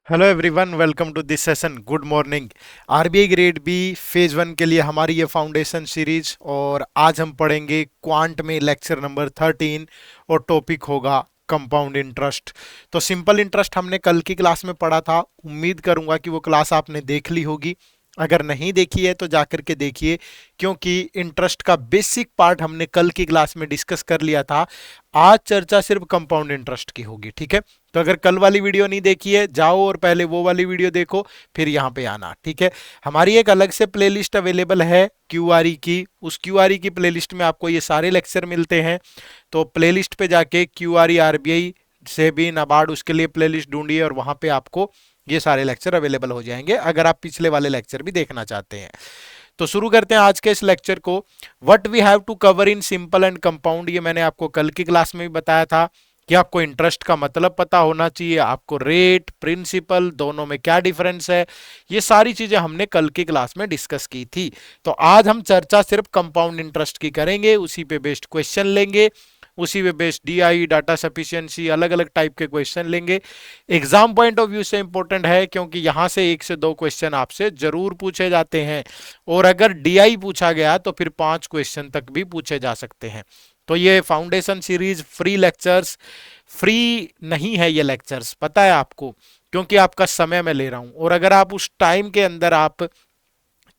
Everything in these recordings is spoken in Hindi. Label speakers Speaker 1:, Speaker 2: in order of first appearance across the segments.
Speaker 1: Hello everyone, welcome to this session. Good morning. RBI grade B phase one के लिए हमारी ये फाउंडेशन सीरीज, और आज हम पढ़ेंगे क्वांट में लेक्चर नंबर 13 और टॉपिक होगा कंपाउंड इंटरेस्ट। तो सिंपल इंटरेस्ट हमने कल की क्लास में पढ़ा था। उम्मीद करूंगा कि वो क्लास आपने देख ली होगी। अगर नहीं देखी है तो जाकर के देखिए, क्योंकि इंटरेस्ट का बेसिक पार्ट हमने कल की क्लास में डिस्कस कर लिया था। आज चर्चा सिर्फ कंपाउंड इंटरेस्ट की होगी, ठीक है। तो अगर कल वाली वीडियो नहीं देखी है, जाओ और पहले वो वाली वीडियो देखो, फिर यहाँ पे आना, ठीक है। हमारी एक अलग से प्लेलिस्ट अवेलेबल है क्यूआरई की। उस क्यूआरई की प्लेलिस्ट में आपको ये सारे लेक्चर मिलते हैं। तो प्लेलिस्ट पे जाके क्यूआरई आरबीआई से भी नाबार्ड, उसके लिए प्लेलिस्ट ढूंढिए और वहां पे आपको ये सारे लेक्चर अवेलेबल हो जाएंगे, अगर आप पिछले वाले लेक्चर भी देखना चाहते हैं। तो शुरू करते हैं आज के इस लेक्चर को। What we have to cover in simple and compound, ये मैंने आपको कल की क्लास में भी बताया था कि आपको इंटरेस्ट का मतलब पता होना चाहिए, आपको रेट प्रिंसिपल दोनों में क्या डिफरेंस है। ये सारी चीजें हमने कल की क्लास में डिस्कस की थी। तो आज हम चर्चा सिर्फ कंपाउंड इंटरेस्ट की करेंगे, उसी पे बेस्ड क्वेश्चन लेंगे, उसी पे बेस्ड डीआई डाटा सफिशिएंसी अलग अलग टाइप के क्वेश्चन लेंगे। एग्जाम पॉइंट ऑफ व्यू से इंपॉर्टेंट है, क्योंकि यहां से 1 से 2 क्वेश्चन आपसे जरूर पूछे जाते हैं, और अगर डीआई पूछा गया तो फिर 5 क्वेश्चन तक भी पूछे जा सकते हैं। तो ये foundation series free lectures, free नहीं है ये लेक्चर्स, पता है आपको, क्योंकि आपका समय मैं ले रहा हूं, और अगर आप उस टाइम के अंदर आप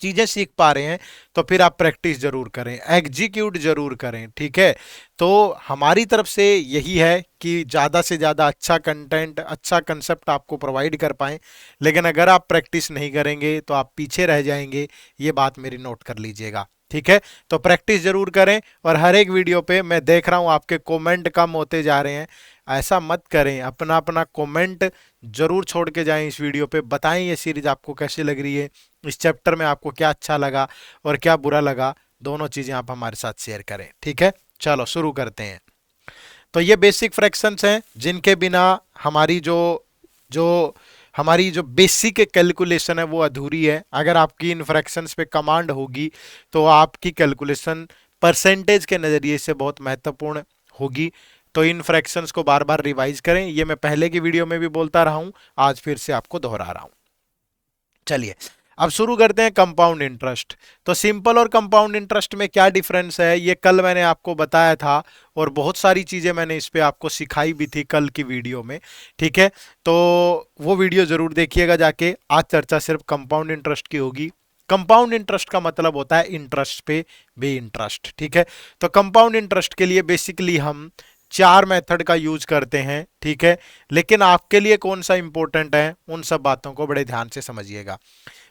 Speaker 1: चीजें सीख पा रहे हैं तो फिर आप प्रैक्टिस जरूर करें, एग्जीक्यूट जरूर करें, ठीक है। तो हमारी तरफ से यही है कि ज्यादा से ज्यादा अच्छा कंटेंट, अच्छा कंसेप्ट आपको प्रोवाइड कर पाएं। लेकिन अगर आप प्रैक्टिस नहीं करेंगे तो आप पीछे रह जाएंगे, ये बात मेरी नोट कर लीजिएगा, ठीक है। तो प्रैक्टिस जरूर करें, और हर एक वीडियो पे मैं देख रहा हूं आपके कमेंट कम होते जा रहे हैं। ऐसा मत करें, अपना अपना कमेंट जरूर छोड़ के जाएं इस वीडियो पे, बताएं ये सीरीज आपको कैसी लग रही है, इस चैप्टर में आपको क्या अच्छा लगा और क्या बुरा लगा, दोनों चीजें आप हमारे साथ शेयर करें, ठीक है। चलो शुरू करते हैं। तो ये बेसिक फ्रैक्शंस हैं जिनके बिना हमारी जो जो हमारी जो बेसिक कैलकुलेशन है वो अधूरी है। अगर आपकी इन फ्रैक्शंस पे कमांड होगी तो आपकी कैलकुलेशन परसेंटेज के नज़रिए से बहुत महत्वपूर्ण होगी। तो इन फ्रैक्शंस को बार बार रिवाइज करें, ये मैं पहले की वीडियो में भी बोलता रहा हूं, आज फिर से आपको दोहरा रहा हूं। चलिए अब शुरू करते हैं कंपाउंड इंटरेस्ट। तो सिंपल और कंपाउंड इंटरेस्ट में क्या डिफरेंस है, ये कल मैंने आपको बताया था, और बहुत सारी चीजें मैंने इस पे आपको सिखाई भी थी कल की वीडियो में, ठीक है। तो वो वीडियो जरूर देखिएगा जाके। आज चर्चा सिर्फ कंपाउंड इंटरेस्ट की होगी। कंपाउंड इंटरेस्ट का मतलब होता है इंटरेस्ट पे भी इंटरेस्ट, ठीक है। तो कंपाउंड इंटरेस्ट के लिए बेसिकली हम 4 मेथड का यूज करते हैं, ठीक है। लेकिन आपके लिए कौन सा इंपॉर्टेंट है, उन सब बातों को बड़े ध्यान से समझिएगा।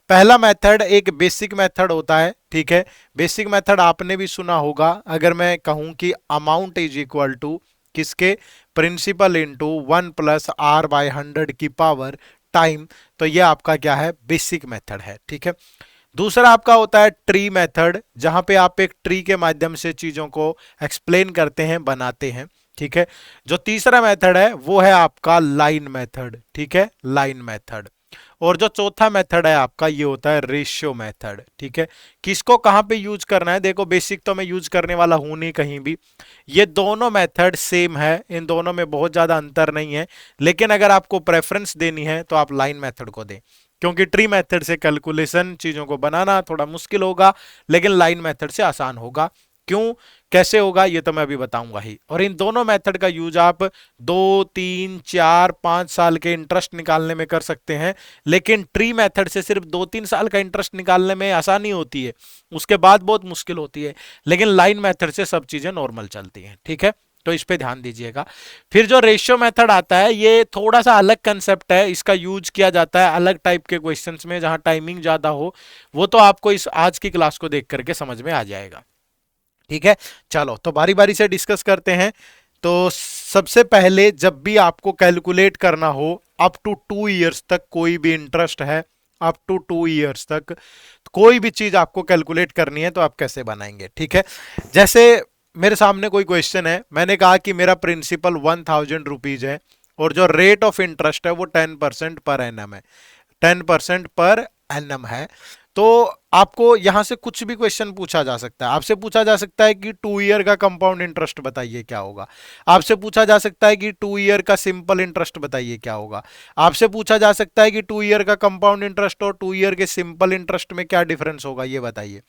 Speaker 1: पहला मेथड एक बेसिक मेथड होता है, ठीक है। बेसिक मेथड आपने भी सुना होगा। अगर मैं कहूं कि अमाउंट इज इक्वल टू किसके, प्रिंसिपल इंटू 1 + r/100 की पावर टाइम, तो ये आपका क्या है, बेसिक मेथड है, ठीक है। दूसरा आपका होता है ट्री मेथड, जहां पे आप एक ट्री के माध्यम से चीजों को एक्सप्लेन करते हैं, बनाते हैं, ठीक है। जो तीसरा मेथड है वो है आपका लाइन मेथड, ठीक है, लाइन मेथड। और जो चौथा मेथड है आपका ये होता है रेशियो मेथड, ठीक है। किसको कहां पे यूज करना है, देखो बेसिक तो मैं यूज करने वाला हूं नहीं कहीं भी। ये दोनों मेथड सेम है, इन दोनों में बहुत ज्यादा अंतर नहीं है। लेकिन अगर आपको प्रेफरेंस देनी है तो आप लाइन मेथड को दें, क्योंकि ट्री मेथड से कैलकुलेशन चीजों को बनाना थोड़ा मुश्किल होगा, लेकिन लाइन मेथड से आसान होगा। क्यों, कैसे होगा, ये तो मैं अभी बताऊंगा ही। और इन दोनों मेथड का यूज आप 2 3 4 5 साल के इंटरेस्ट निकालने में कर सकते हैं। लेकिन ट्री मेथड से सिर्फ 2 3 साल का इंटरेस्ट निकालने में आसानी होती है, उसके बाद बहुत मुश्किल होती है। लेकिन लाइन मेथड से सब चीजें नॉर्मल चलती हैं, ठीक है। तो इस पे ध्यान दीजिएगा। फिर जो रेशियो मेथड आता है ये थोड़ा सा अलग कंसेप्ट है, इसका यूज किया जाता है अलग टाइप के क्वेश्चंस में जहां टाइमिंग ज्यादा हो। वो तो आपको इस आज की क्लास को देख करके समझ में आ जाएगा, ठीक है। चलो तो बारी बारी से डिस्कस करते हैं। तो सबसे पहले जब भी आपको कैलकुलेट करना हो अप टू 2 इयर्स तक कोई भी इंटरेस्ट है, अप टू 2 इयर्स तक कोई भी चीज आपको कैलकुलेट करनी है तो आप कैसे बनाएंगे, ठीक है। जैसे मेरे सामने कोई क्वेश्चन है, मैंने कहा कि मेरा प्रिंसिपल 1000 रुपीज है, और जो रेट ऑफ इंटरेस्ट है वो 10% पर एनम है, 10% पर एनम है। तो आपको यहां से कुछ भी क्वेश्चन पूछा जा सकता है। आपसे पूछा जा सकता है कि 2 ईयर का कंपाउंड इंटरेस्ट बताइए क्या होगा। आपसे पूछा जा सकता है कि 2 ईयर का सिंपल इंटरेस्ट बताइए क्या होगा। आपसे पूछा जा सकता है कि 2 ईयर का कंपाउंड इंटरेस्ट और 2 ईयर के सिंपल इंटरेस्ट में क्या डिफरेंस होगा ये बताइए।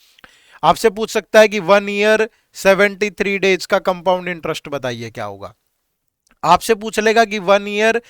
Speaker 1: आपसे पूछ सकता है कि 1 ईयर 73 डेज का कंपाउंड इंटरेस्ट बताइए क्या होगा। आपसे पूछ लेगा कि 1 ईयर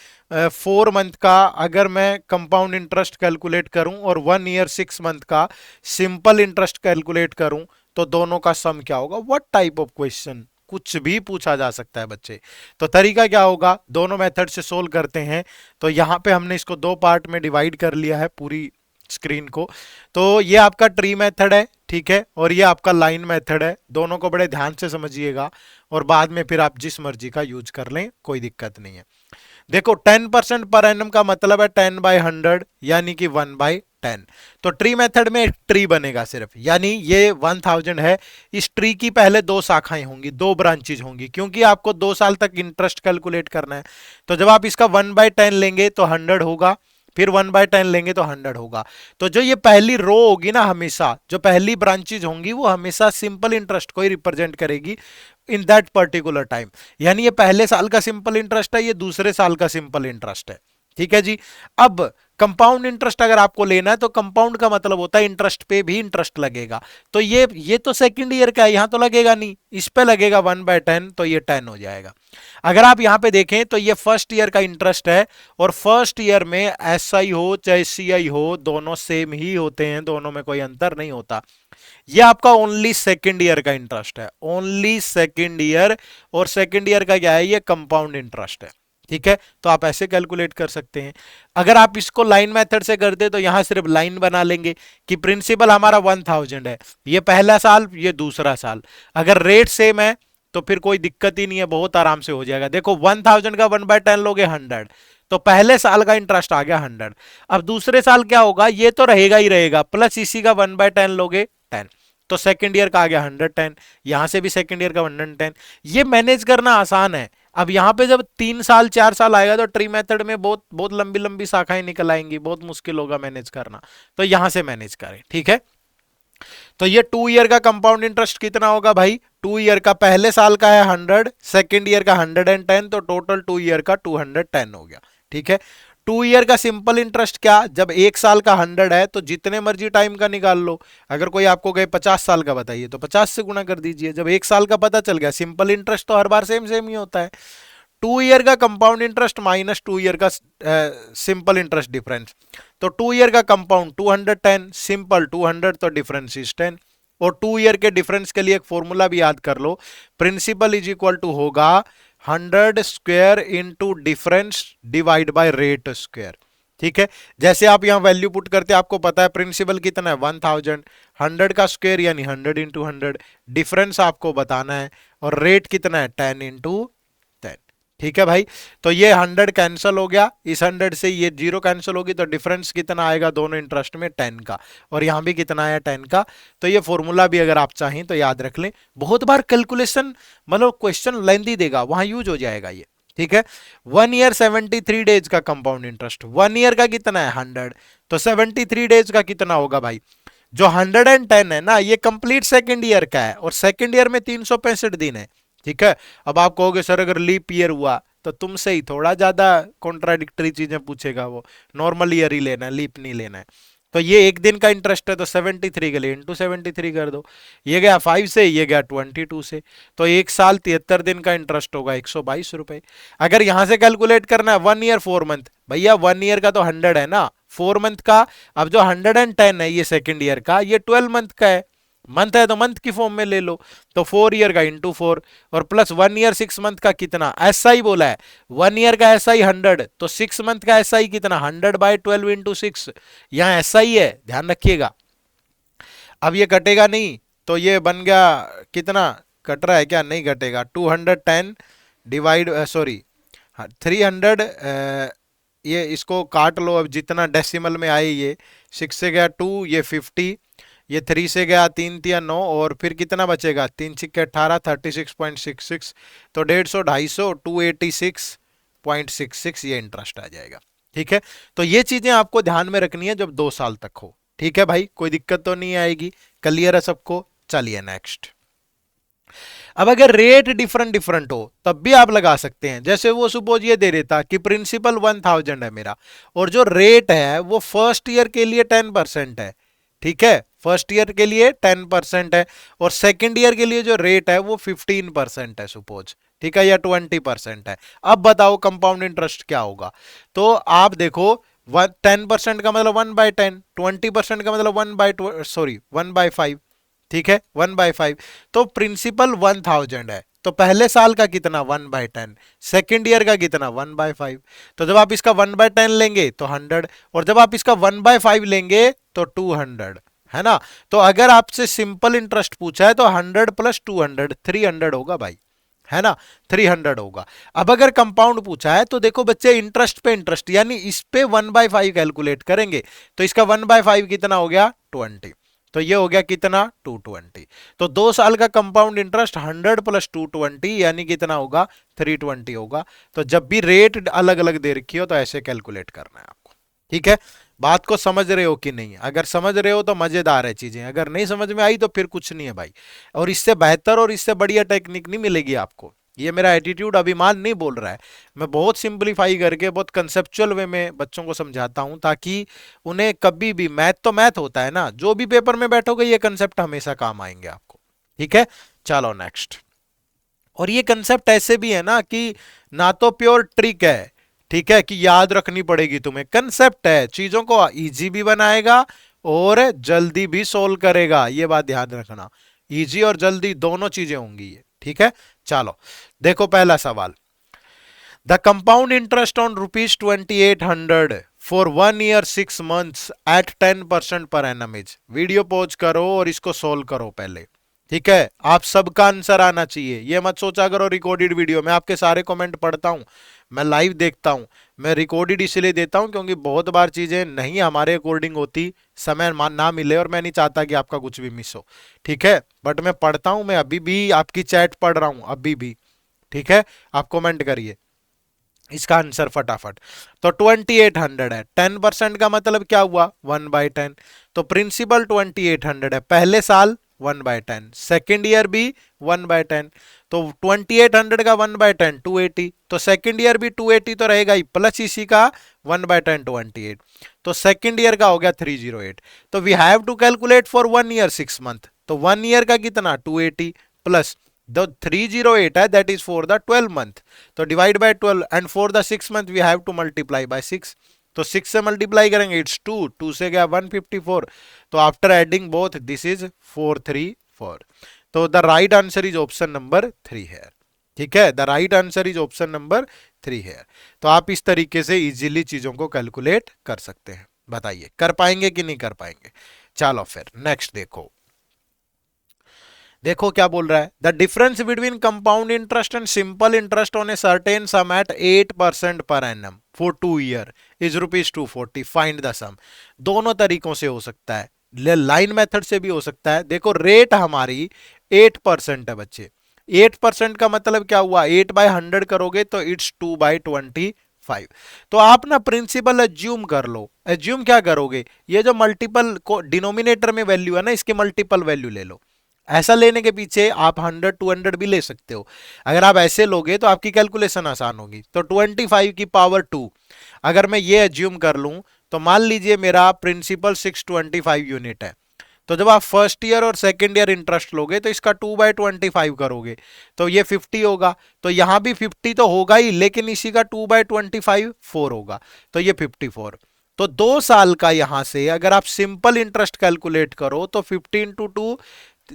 Speaker 1: 4 मंथ का अगर मैं कंपाउंड इंटरेस्ट कैलकुलेट करूं और 1 ईयर 6 मंथ का सिंपल इंटरेस्ट कैलकुलेट करूं तो दोनों का सम क्या होगा। व्हाट टाइप ऑफ क्वेश्चन, कुछ भी पूछा जा सकता है बच्चे। तो तरीका क्या होगा, दोनों मेथड से सोल्व करते हैं। तो यहां पे हमने इसको दो पार्ट में डिवाइड कर लिया है पूरी स्क्रीन को। तो ये आपका ट्री मेथड है, ठीक है, और ये आपका लाइन मेथड है। दोनों को बड़े ध्यान से समझिएगा और बाद में फिर आप जिस मर्जी का यूज कर लें, कोई दिक्कत नहीं है। देखो 10% पर एनम का मतलब है 10/100 यानी कि 1/10। तो ट्री मेथड में एक ट्री बनेगा सिर्फ, यानी ये 1000 है। इस ट्री की पहले दो शाखाएं होंगी, दो ब्रांचेज होंगी, क्योंकि आपको 2 साल तक इंटरेस्ट कैलकुलेट करना है। तो जब आप इसका 1/10 लेंगे तो 100 होगा, फिर 1/10 लेंगे तो 100 होगा। तो जो ये पहली रो होगी ना, हमेशा जो पहली ब्रांचेज होंगी वो हमेशा सिंपल इंटरेस्ट को ही रिप्रेजेंट करेगी इन दैट पर्टिकुलर टाइम। यानी ये पहले साल का सिंपल इंटरेस्ट है, ये दूसरे साल का सिंपल इंटरेस्ट है, ठीक है जी। अब कंपाउंड इंटरेस्ट अगर आपको लेना है तो कंपाउंड का मतलब होता है इंटरेस्ट पे भी इंटरेस्ट लगेगा। तो ये तो सेकंड ईयर का है, यहां तो लगेगा नहीं, इस पे लगेगा 1/10, तो ये 10 हो जाएगा। अगर आप यहां पे देखें तो ये फर्स्ट ईयर का इंटरेस्ट है, और फर्स्ट ईयर में एसआई हो चाहे सीआई हो दोनों सेम ही होते हैं, दोनों में कोई अंतर नहीं होता। ये आपका ओनली सेकेंड ईयर का इंटरेस्ट है, ओनली सेकेंड ईयर। और सेकेंड ईयर का क्या है, ये कंपाउंड इंटरेस्ट है, ठीक है। तो आप ऐसे कैलकुलेट कर सकते हैं। अगर आप इसको लाइन मेथड से करते तो यहां सिर्फ लाइन बना लेंगे कि प्रिंसिपल हमारा 1000 है, ये पहला साल ये दूसरा साल। अगर रेट सेम है तो फिर कोई दिक्कत ही नहीं है, बहुत आराम से हो जाएगा। देखो 1000 का 1/10 लोगे 100, तो पहले साल का इंटरेस्ट आ गया 100। अब दूसरे साल क्या होगा, ये तो रहेगा ही रहेगा, प्लस इसी का 1/10 लोगे 10, तो सेकेंड ईयर का आ गया 110, यहां से भी सेकेंड ईयर का 110। ये मैनेज करना आसान है। अब यहां पे जब 3 साल 4 साल आएगा तो ट्री मेथड में बहुत बहुत लंबी लंबी शाखाएं निकल आएंगी, बहुत मुश्किल होगा मैनेज करना। तो यहां से मैनेज करें, ठीक है। तो ये 2 ईयर का कंपाउंड इंटरेस्ट कितना होगा भाई, 2 ईयर का पहले साल का है 100, सेकेंड ईयर का 110, तो टोटल 2 ईयर का 210 हो गया, ठीक है। 2 ईयर का सिंपल इंटरेस्ट क्या, जब एक साल का 100 है तो जितने मर्जी टाइम का निकाल लो। अगर कोई आपको कहे 50 साल का बताइए तो 50 से गुना कर दीजिए, जब एक साल का पता चल गया। सिंपल इंटरेस्ट तो हर बार सेम सेम ही होता है। 2 ईयर का कंपाउंड इंटरेस्ट माइनस 2 ईयर का सिंपल इंटरेस्ट डिफरेंस। तो 2 ईयर का कंपाउंड 210, सिंपल 200, तो डिफरेंस इज 10। और 2 ईयर के डिफरेंस के लिए एक फॉर्मूला भी याद कर लो, प्रिंसिपल इज इक्वल टू होगा 100 square into difference divide by rate square, ठीक है। जैसे आप यहां वैल्यू पुट करते हैं, आपको पता है प्रिंसिपल कितना है 1000, 100 का स्क्वायर यानी 100 इंटू 100, डिफरेंस आपको बताना है, और रेट कितना है 10 इंटू 10, ठीक है भाई। तो ये 100 कैंसिल हो गया, इस 100 से ये 0 कैंसिल होगी, तो डिफरेंस कितना आएगा दोनों इंटरेस्ट में 10 का, और यहां भी कितना आया 10 का। तो ये फॉर्मूला भी अगर आप चाहें तो याद रख लें, बहुत बार कैलकुलेशन मतलब क्वेश्चन लेंथी देगा, वहां यूज हो जाएगा ये, ठीक है। 1 ईयर 73 डेज का कंपाउंड इंटरेस्ट, 1 ईयर का कितना है 100, तो 73 डेज का कितना होगा भाई। जो 110 है ना, ये कंप्लीट सेकेंड ईयर का है, और सेकेंड ईयर में 365 दिन है, ठीक है। अब आप कहोगे सर अगर लीप ईयर हुआ तो तुमसे ही थोड़ा ज्यादा कॉन्ट्राडिक्टरी चीजें पूछेगा वो, नॉर्मल ईयर ही लेना है, लीप नहीं लेना है। तो ये एक दिन का इंटरेस्ट है, तो 73 के लिए इंटू 73 कर दो। ये गया 5 से, ये गया 22 से, तो एक साल 73 दिन का इंटरेस्ट होगा 122 रुपए। अगर यहां से कैलकुलेट करना है 1 ईयर 4 मंथ, भैया 1 ईयर का तो 100 है ना, 4 मंथ का। अब जो 110 है ये सेकेंड ईयर का, ये 12 मंथ का है, मंथ है तो मंथ की फॉर्म में ले लो। तो 4 ईयर का इंटू 4, और प्लस 1 ईयर 6 मंथ का कितना, ऐसा ही बोला है 1 ईयर का ऐसा ही 100, तो 6 मंथ का ऐसा ही कितना 100/12 इंटू 6, यहाँ ऐसा ही है, ध्यान रखिएगा। अब ये कटेगा नहीं, तो ये बन गया कितना, कट रहा है क्या, नहीं कटेगा, 210 डिवाइड सॉरी 300, ये इसको काट लो, अब जितना डेसिमल में आए, ये 6 से गया 2, ये 50, ये 3 से गया 3 तिया 9, और फिर कितना बचेगा 3 छिक्के 18, 36.66, तो 150 250 286.66 ये इंटरेस्ट आ जाएगा, ठीक है। तो ये चीजें आपको ध्यान में रखनी है जब 2 साल तक हो, ठीक है भाई, कोई दिक्कत तो नहीं आएगी, क्लियर है सबको। चलिए नेक्स्ट। अब अगर रेट डिफरेंट डिफरेंट हो तब भी आप लगा सकते हैं। जैसे वो सपोज ये दे देता कि प्रिंसिपल 1000 है मेरा, और जो रेट है वो फर्स्ट ईयर के लिए 10% है, ठीक है, फर्स्ट ईयर के लिए 10% है, और सेकेंड ईयर के लिए जो रेट है वो 15% है सपोज, ठीक है, या 20% है। अब बताओ कंपाउंड इंटरेस्ट क्या होगा। तो आप देखो, 10% का मतलब 1/10, 20% का मतलब 1/5, ठीक है, 1/5। तो प्रिंसिपल 1000 है, तो पहले साल का कितना 1/10, सेकेंड ईयर का कितना 1/5। तो जब आप इसका 1/10 लेंगे तो 100, और जब आप इसका 1/5 लेंगे तो 200, है ना। तो अगर आपसे सिंपल इंटरेस्ट पूछा है तो 100 प्लस 200 300 होगा भाई, है ना, 300 होगा। अब अगर कंपाउंड पूछा है तो देखो बच्चे, इंटरेस्ट पे इंटरेस्ट, यानी इस पे 1/5 कैलकुलेट करेंगे, तो इसका 1/5 कितना हो गया 20, तो ये हो गया कितना 220। तो 2 साल का कंपाउंड इंटरेस्ट 100 प्लस 220 यानी कितना होगा 320 होगा। तो जब भी रेट अलग अलग दे रखी हो तो ऐसे कैलकुलेट करना है आपको, ठीक है। बात को समझ रहे हो कि नहीं? अगर समझ रहे हो तो मजेदार है चीजें, अगर नहीं समझ में आई तो फिर कुछ नहीं है भाई। और इससे बेहतर और इससे बढ़िया टेक्निक नहीं मिलेगी आपको। ये मेरा एटीट्यूड अभिमान नहीं बोल रहा है, मैं बहुत सिंपलीफाई करके बहुत कंसेप्चुअल वे में बच्चों को समझाता हूं, ताकि उन्हें कभी भी, मैथ तो मैथ होता है ना, जो भी पेपर में बैठोगे ये कंसेप्ट हमेशा काम आएंगे आपको, ठीक है। चलो नेक्स्ट। और ये कंसेप्ट ऐसे भी है ना कि ना तो प्योर ट्रिक है, ठीक है, कि याद रखनी पड़ेगी तुम्हें, कंसेप्ट है, चीजों को इजी भी बनाएगा और जल्दी भी सोल्व करेगा, ये बात ध्यान रखना, इजी और जल्दी दोनों चीजें होंगी ये, ठीक है। चलो देखो पहला सवाल, the compound interest on ₹2800 for 1 year 6 months at 10% पर एनम इज। वीडियो पॉज करो और इसको सोल्व करो पहले, ठीक है। आप सबका आंसर आना चाहिए, ये मत सोचा करो रिकॉर्डेड वीडियो में आपके सारे कमेंट पढ़ता हूं, मैं लाइव देखता हूं, मैं रिकॉर्डेड इसलिए देता हूं क्योंकि बहुत बार चीजें नहीं हमारे अकॉर्डिंग होती, समय ना मिले, और मैं नहीं चाहता कि आपका कुछ भी मिस हो, ठीक है। बट मैं पढ़ता हूं, मैं अभी भी आपकी चैट पढ़ रहा हूं अभी भी, ठीक है। आप कमेंट करिए इसका आंसर फटाफट। तो 2800 है, 10% का मतलब क्या हुआ 1/10, तो प्रिंसिपल 2800 है, पहले साल 1/10, सेकेंड ईयर भी 1/10, तो 2800 का 1/10 280, तो सेकेंड ईयर भी 280 तो रहेगा ही, प्लस इसी का 1/10 28, तो सेकेंड ईयर का हो गया 308। तो we have to calculate for 1 year 6 month, तो 1 year का कितना 280 प्लस the 308 है that is for the 12 month, तो divide by 12 and for the 6 month we have to multiply by 6, तो 6 से मल्टीप्लाई करेंगे इट्स 2, 2 से गया 154, तो after adding both this is 434, तो the right answer is option number 3 है, ठीक है, the right answer is option number 3 है। तो आप इस तरीके से इजीली चीजों को कैलकुलेट कर सकते हैं, बताइए कर पाएंगे कि नहीं कर पाएंगे। चलो फिर नेक्स्ट देखो, देखो क्या बोल रहा है, the difference between compound interest and simple interest on a certain sum at 8% per annum for 2 year is ₹240, find the sum. दोनों तरीकों से हो सकता है, लाइन मेथड से भी हो सकता है। देखो रेट हमारी 8% है बच्चे, 8% का मतलब क्या हुआ, 8/100 करोगे तो इट्स 2/25। तो आप ना प्रिंसिपल एज्यूम कर लो, एज्यूम क्या करोगे, ये जो मल्टीपल को डिनोमिनेटर में वैल्यू है ना, इसके मल्टीपल वैल्यू ले लो। ऐसा लेने के पीछे आप 100 200 भी ले सकते हो, अगर आप ऐसे लोगे तो आपकी कैलकुलेशन आसान होगी। तो 25 की पावर 2 अगर मैं ये एज्यूम कर लूं, तो मान लीजिए मेरा प्रिंसिपल 625 यूनिट है, तो जब आप फर्स्ट ईयर और सेकेंड ईयर इंटरेस्ट लोगे तो इसका 2/25 करोगे तो ये 50 होगा, तो यहां भी 50 तो होगा ही, लेकिन इसी का 2/25 4 होगा, तो ये 54। तो 2 साल का यहां से अगर आप सिंपल इंटरेस्ट कैलकुलेट करो तो 15 to 2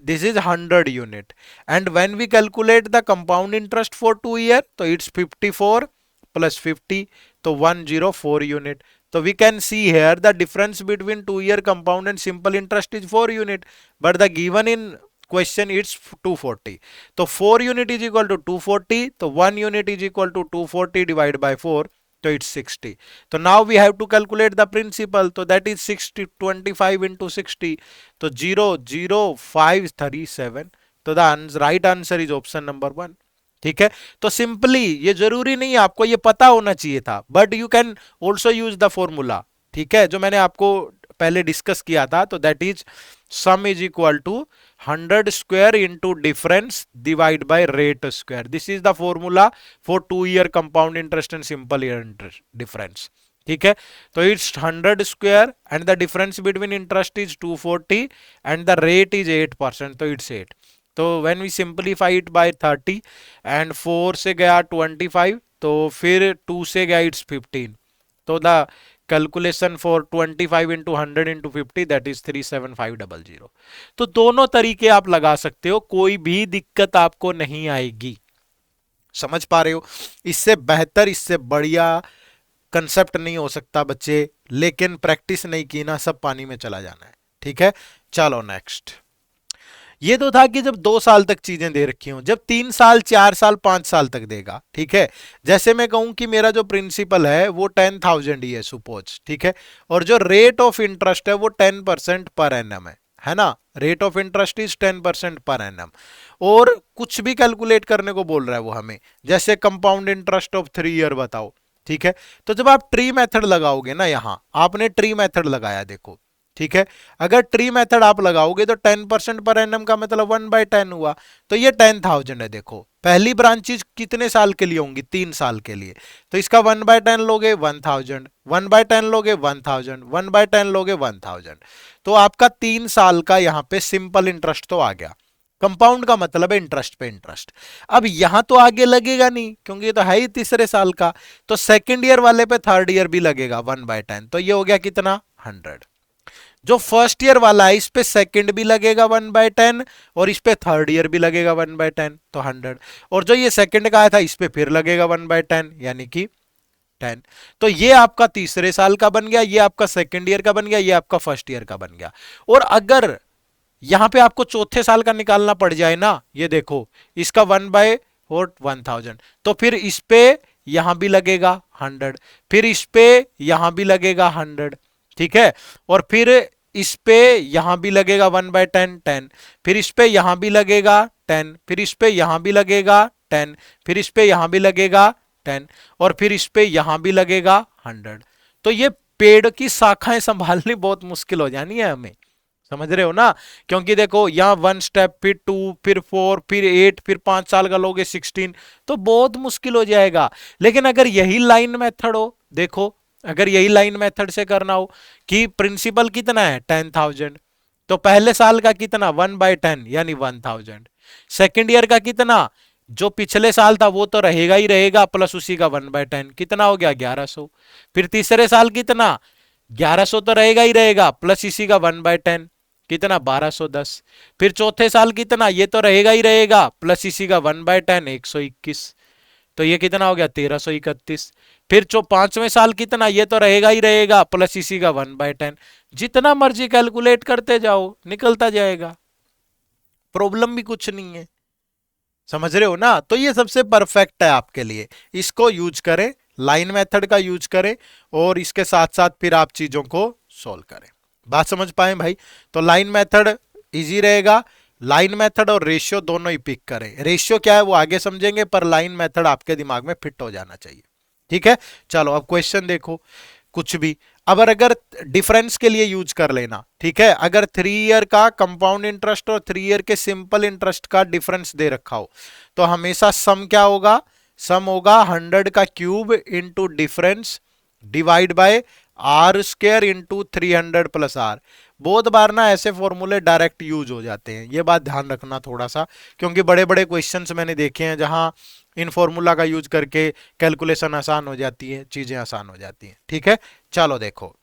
Speaker 1: this is 100 unit, and when we calculate the compound interest for 2 year so it's 54 plus 50, so 104 unit. So we can see here the difference between 2 year compound and simple interest is 4 unit, but the given in question it's 240, so 4 unit is equal to 240, so 1 unit is equal to 240 divided by 4, so it's 60. So now we have to calculate the principal, so that is 60 25 into 60, तो 00537, तो the right answer is option number 1, ठीक है। तो सिंपली, ये जरूरी नहीं है आपको ये पता होना चाहिए था, but you can also use the formula, ठीक है, जो मैंने आपको पहले डिस्कस किया था, तो that is sum is equal to 100 square into difference divide by rate square. This is the formula for 2 year compound interest and simple year interest difference. ठीक है, तो it's 100 square and the difference between interest is 240 and the rate is 8%, तो इट्स 8. तो when we simplify it by 30 and 4 से गया 25, तो फिर 2 से गया इट्स 15. तो the calculation for 25 into 100 into 50 that is 37500. तो दोनों तरीके आप लगा सकते हो, कोई भी दिक्कत आपको नहीं आएगी. समझ पा रहे हो? इससे बेहतर, इससे बढ़िया कंसेप्ट नहीं हो सकता बच्चे, लेकिन प्रैक्टिस नहीं की ना, सब पानी में चला जाना है. ठीक है, चलो नेक्स्ट. ये तो था कि जब 2 साल तक चीजें दे रखी हूं, जब 3 साल 4 साल 5 साल तक देगा. ठीक है, जैसे मैं कहूं कि मेरा जो प्रिंसिपल है वो 10,000 ही है सपोज. ठीक है, और जो रेट ऑफ इंटरेस्ट है वो 10% पर एनम है ना. रेट ऑफ इंटरेस्ट इज 10% पर एनम. और कुछ भी कैलकुलेट करने को बोल रहा है वो हमें, जैसे कंपाउंड इंटरेस्ट ऑफ 3 ईयर बताओ. ठीक है, तो जब आप ट्री मेथड लगाओगे ना, यहां आपने ट्री मेथड लगाया देखो. ठीक है, अगर ट्री मेथड आप लगाओगे तो 10% पर एनम का मतलब 1/10 हुआ. तो ये 10,000 है. देखो पहली ब्रांचेज कितने साल के लिए होंगी? 3 साल के लिए. तो इसका 1/10 लोगे 1000, 1/10 लोगे 1000, 1/10 लोगे 1000. तो आपका 3 साल का यहां पे सिंपल इंटरेस्ट तो आ गया. कंपाउंड का मतलब है इंटरेस्ट पे इंटरेस्ट. अब यहां तो आगे लगेगा नहीं क्योंकि ये तो है ही तीसरे साल का. तो सेकेंड ईयर वाले पे थर्ड ईयर भी लगेगा 1/10. तो ये हो गया कितना? 100. जो फर्स्ट ईयर वाला है इस पे सेकंड भी लगेगा 1/10 और इस पे थर्ड ईयर भी लगेगा 1/10, तो 100. और जो ये सेकंड का आया था इस पे फिर लगेगा 1/10 यानी कि 10. तो ये आपका तीसरे साल का बन गया, ये आपका सेकंड ईयर का बन गया, ये आपका फर्स्ट ईयर का बन गया. और अगर यहां पे आपको चौथे साल का निकालना पड़ जाए ना, ये देखो इसका 1/1000, तो फिर इस पे यहां भी लगेगा 100, फिर इस पे यहां भी लगेगा 100. ठीक है, और फिर इस पे यहां भी लगेगा 1/10 10, फिर इस पे यहां भी लगेगा 10, फिर इस पे यहां भी लगेगा 10, फिर इस पे यहां भी लगेगा 10, और फिर इस पे यहां भी लगेगा 100. तो ये पेड़ की शाखाएं संभालनी बहुत मुश्किल हो जानी है हमें. समझ रहे हो ना? क्योंकि देखो यहाँ 1 स्टेप, फिर 2, फिर 4, फिर 8, फिर 5 साल का लोगे 16, तो बहुत मुश्किल हो जाएगा. लेकिन अगर यही लाइन मेथड हो, देखो अगर यही लाइन मेथड से करना हो कि प्रिंसिपल कितना है 10,000, तो पहले साल का कितना 1/10 यानी 1000, सेकेंड ईयर का कितना, जो पिछले साल था वो तो रहेगा ही रहेगा, प्लस उसी का 1/10 कितना हो गया 1100. फिर तीसरे साल कितना 1100 तो रहेगा ही रहेगा, प्लस इसी का 1/10 कितना 1210. फिर चौथे साल कितना, ये तो रहेगा ही रहेगा, प्लस इसी का 1/10 121, तो ये कितना हो गया 1331. फिर जो पांचवें साल कितना, ये तो रहेगा ही रहेगा, प्लस इसी का 1/10. जितना मर्जी कैलकुलेट करते जाओ निकलता जाएगा, प्रॉब्लम भी कुछ नहीं है. समझ रहे हो ना? तो ये सबसे परफेक्ट है आपके लिए, इसको यूज करें, लाइन मेथड का यूज करें और इसके साथ साथ फिर आप चीजों को सॉल्व करें. बात समझ पाए भाई? तो लाइन मेथड इजी रहेगा. लाइन मेथड और रेशियो दोनों ही पिक करें. रेशियो क्या है वो आगे समझेंगे, पर लाइन मेथड आपके दिमाग में फिट हो जाना चाहिए. ठीक है, चलो अब क्वेश्चन देखो कुछ भी. अब अगर डिफरेंस के लिए यूज कर लेना, ठीक है, अगर 3 ईयर का कंपाउंड इंटरेस्ट और 3 ईयर के सिंपल इंटरेस्ट का डिफरेंस दे रखा हो, तो हमेशा सम क्या होगा? सम होगा 100 का cube into difference divide by R square into 300 plus R. बहुत बार ना ऐसे फॉर्मूले डायरेक्ट यूज हो जाते हैं, ये बात ध्यान रखना थोड़ा सा, क्योंकि बड़े बड़े क्वेश्चंस मैंने देखे हैं जहां इन फॉर्मूला का यूज करके कैलकुलेशन आसान हो जाती है, चीजें आसान हो जाती हैं. ठीक है, चलो देखो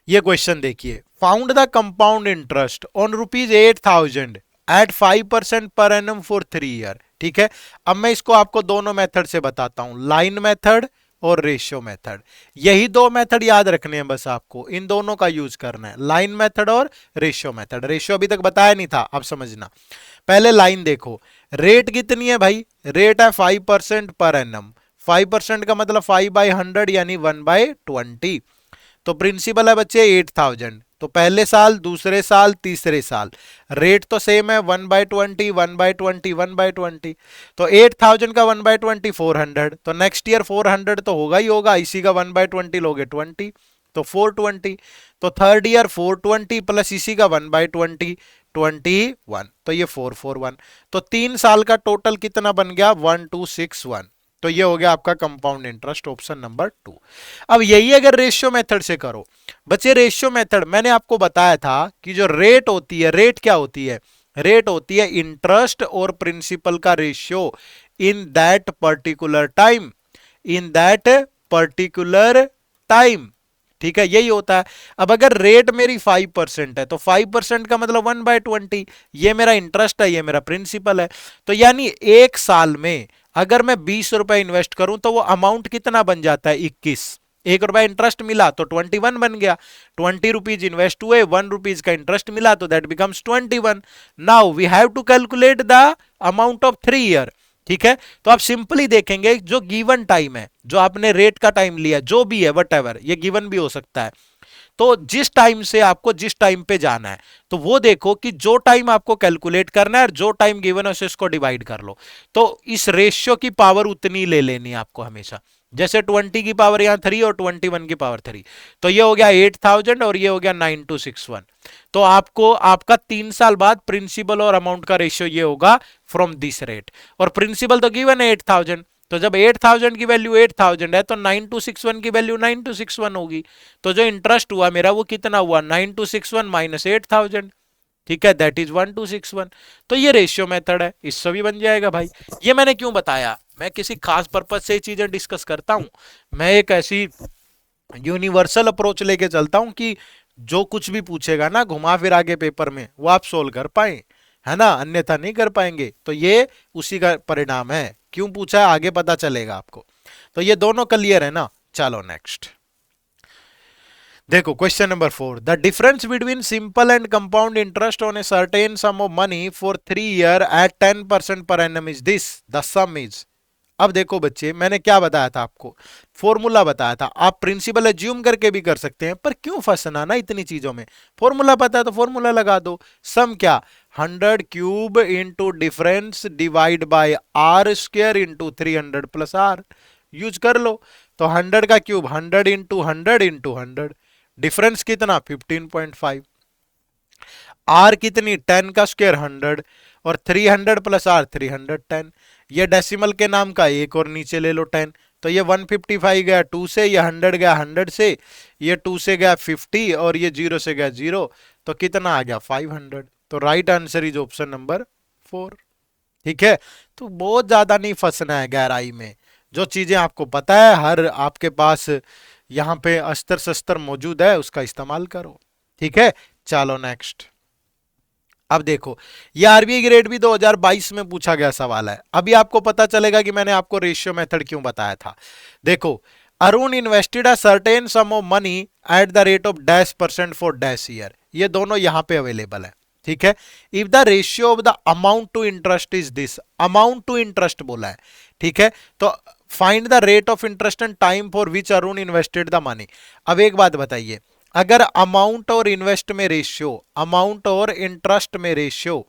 Speaker 1: ये क्वेश्चन देखिए. Found the compound interest on ₹8,000 at 5% पर एनम फॉर 3 ईयर. ठीक है, अब मैं इसको आपको दोनों मेथड से बताता हूं, लाइन मेथड और रेशियो मेथड. यही दो मेथड याद रखने हैं बस आपको, इन दोनों का यूज करना है, लाइन मेथड और रेशियो मेथड. रेशियो अभी तक बताया नहीं था, अब समझना. पहले लाइन देखो, रेट कितनी है भाई? रेट है 5% पर एनम. 5% का मतलब 5/100 यानी 1/20. तो प्रिंसिपल है बच्चे 8,000. तो पहले साल, दूसरे साल, तीसरे साल रेट तो सेम है 1/20 1/20 1/20. तो 8,000 का 1/20 400. तो नेक्स्ट ईयर 400 तो होगा ही होगा, इसी का 1/20 लोगे 20, तो 420, तो थर्ड ईयर 420 प्लस इसी का 1/20, 21, तो ये 441, तो 3 साल का टोटल कितना बन गया 1261। तो ये हो गया आपका कंपाउंड इंटरेस्ट, ऑप्शन नंबर 2। अब यही अगर रेशियो मेथड से करो बच्चे, रेशियो मेथड मैंने आपको बताया था कि जो रेट होती है, रेट क्या होती है, रेट होती है इंटरेस्ट और प्रिंसिपल का ratio in that particular time, in that particular time, ठीक है, यही होता है। अब अगर रेट मेरी 5% है तो 5% का मतलब 1/20, ये मेरा इंटरेस्ट है, ये मेरा प्रिंसिपल है। तो यानी 1 साल में अगर मैं 20 रुपए इन्वेस्ट करूं तो वो अमाउंट कितना बन जाता है 21। 1 रुपया इंटरेस्ट मिला तो 21 बन गया, 20 रुपीज इन्वेस्ट हुए, 1 रुपीज का इंटरेस्ट मिला तो that becomes 21। Now we have to calculate the amount of 3 year, ठीक है। तो आप सिंपली देखेंगे जो गिवन टाइम है, जो आपने रेट का टाइम लिया, जो भी है वट ये गिवन भी हो सकता है, तो जिस टाइम से आपको जिस टाइम पे जाना है तो वो देखो कि जो टाइम आपको कैलकुलेट करना है और जो टाइम गिवन है उसे इसको डिवाइड कर लो। तो इस रेशियो की पावर उतनी ले लेनी है आपको हमेशा, जैसे 20 की पावर यहां 3 और 21 की पावर 3, तो ये हो गया 8000 और ये हो गया 9261। तो आपको आपका 3 साल बाद प्रिंसिपल और अमाउंट का रेशियो ये होगा फ्रॉम दिस रेट, और प्रिंसिपल तो गिवन है 8000, तो जब 8000 की वैल्यू 8000 है तो 9261 की वैल्यू 9261 होगी। तो जो इंटरेस्ट हुआ मेरा वो कितना हुआ 9261 माइनस 8000, ठीक है, दैट इज 1261। तो ये रेशियो मेथड है, इससे भी बन जाएगा भाई। ये मैंने क्यों बताया, मैं किसी खास पर्पज से चीजें डिस्कस करता हूं, मैं एक ऐसी यूनिवर्सल अप्रोच लेके चलता हूं कि जो कुछ भी पूछेगा ना घुमा फिरा के पेपर में वो आप सोल्व कर पाए, है ना, अन्यथा नहीं कर पाएंगे। तो ये उसी का परिणाम है, क्यों पूछा है आगे पता चलेगा आपको। तो ये दोनों क्लियर है ना। चलो नेक्स्ट देखो, question number 4, the difference between simple and compound interest on a certain sum of money for 3 year at 10% पर annum is this, the sum is. अब देखो बच्चे, मैंने क्या बताया था आपको, फॉर्मूला बताया था, आप प्रिंसिपल एज्यूम करके भी कर सकते हैं, पर क्यों फंसना ना इतनी चीजों में, फॉर्मूला पता है तो फॉर्मूला लगा दो। सम क्या, 100 cube into difference divide by R square into 300 plus R, use कर लो। तो 100 का क्यूब 100 इंटू 100 इंटू 100, डिफरेंस कितना 15.5, आर कितनी 10 का स्क्वायर 100, और 300 प्लस आर 310, ये डेसिमल के नाम का एक और नीचे ले लो 10, तो ये 155 गया 2 से, ये 100 गया 100 से, ये 2 से गया 50 और ये 0 से गया 0, तो कितना आ गया 500। तो right answer is option number 4, ठीक है। तो बहुत ज्यादा नहीं फंसना है गहराई में, जो चीजें आपको पता है हर आपके पास यहाँ पे अस्तर शस्त्र मौजूद है उसका इस्तेमाल करो, ठीक है। चलो नेक्स्ट, अब देखो ये आरबीआई ग्रेड भी 2022 में पूछा गया सवाल है। अभी आपको पता चलेगा कि मैंने आपको रेशियो मेथड क्यों बताया था। देखो, Arun invested a certain sum of money at the rate of -% for -year, ये दोनों यहां पे अवेलेबल है, ठीक है। If the ratio of the amount to interest is this, amount to interest बोला है, ठीक है। तो find the rate of interest and time for which Arun invested the money. अब एक बात बताइए, अगर अमाउंट और इन्वेस्ट में रेशियो, अमाउंट और इंटरेस्ट में रेशियो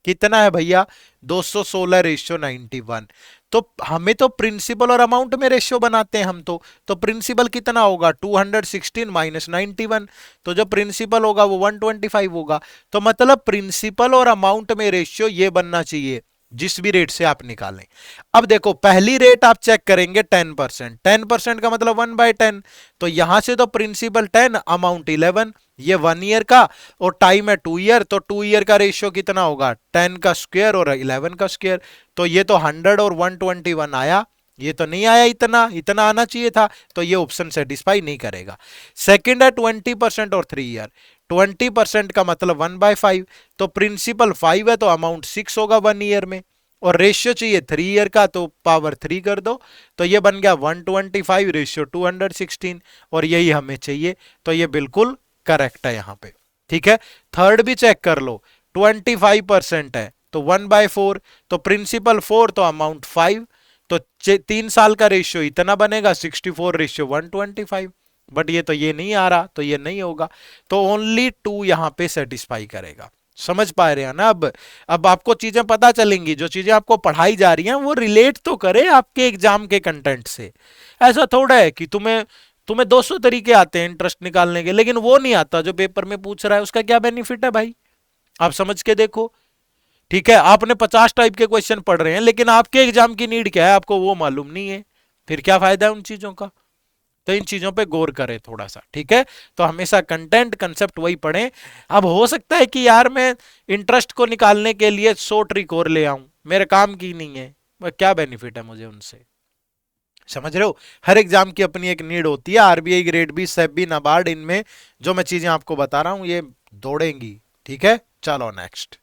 Speaker 1: कितना है भैया 216 रेशियो 91, तो हमें तो प्रिंसिपल और अमाउंट में रेशियो बनाते हैं हम तो प्रिंसिपल कितना होगा 216 माइनस 91, तो जो प्रिंसिपल होगा वो 125 होगा। तो मतलब प्रिंसिपल और अमाउंट में रेशियो ये बनना चाहिए जिस भी रेट से आप निकालें। अब देखो पहली रेट आप चेक करेंगे 10%, 10% का मतलब 1/10, तो यहां से तो प्रिंसिपल 10 अमाउंट 11, ये 1 ईयर का और टाइम है 2 ईयर, तो 2 ईयर का रेशियो कितना होगा 10 का स्क्वायर और 11 का स्क्वायर, तो ये तो 100 और 121 आया, ये तो नहीं आया, इतना इतना आना चाहिए था, तो ये ऑप्शन सेटिस्फाई नहीं करेगा। सेकंड है 20% और 3 ईयर, 20% का मतलब 1/5, तो प्रिंसिपल 5 है तो अमाउंट 6 होगा 1 ईयर में, और रेशियो चाहिए 3 ईयर का तो पावर 3 कर दो, तो ये बन गया 125 रेशियो 216, और यही हमें चाहिए, तो ये बिल्कुल करेक्ट है यहाँ पे, ठीक है। थर्ड भी चेक कर लो, 25% है तो 1/4, तो प्रिंसिपल 4 तो अमाउंट 5, तो 3 साल का रेशियो इतना बनेगा 64 रेशियो 125, बट ये तो ये नहीं आ रहा, तो ये नहीं होगा, तो ओनली 2 यहां पे सेटिस्फाई करेगा। समझ पा रहे हैं ना। अब आपको चीजें पता चलेंगी, जो चीजें आपको पढ़ाई जा रही हैं वो रिलेट तो करे आपके एग्जाम के कंटेंट से। ऐसा थोड़ा है कि तुम्हें तुम्हें 200 तरीके आते हैं इंटरेस्ट निकालने के, लेकिन वो नहीं आता जो पेपर में पूछ रहा है, उसका क्या बेनिफिट है भाई? आप समझ के देखो। ठीक है, आपने 50 टाइप के क्वेश्चन पढ़ रहे हैं, लेकिन आपके एग्जाम की नीड क्या है आपको वो मालूम नहीं है, फिर क्या फायदा है उन चीजों का? तो इन चीजों पे गौर करें थोड़ा सा, ठीक है। तो हमेशा कंटेंट कंसेप्ट वही पढ़ें। अब हो सकता है कि यार मैं इंटरेस्ट को निकालने के लिए 100 ट्रिक और ले आऊं, मेरे काम की नहीं है, क्या बेनिफिट है मुझे उनसे? समझ रहे हो? हर एग्जाम की अपनी एक नीड होती है। RBI, grade B, SEBI, NABARD, इनमें जो मैं चीजें आपको बता रहा हूं ये दौड़ेंगी। ठीक है, चलो नेक्स्ट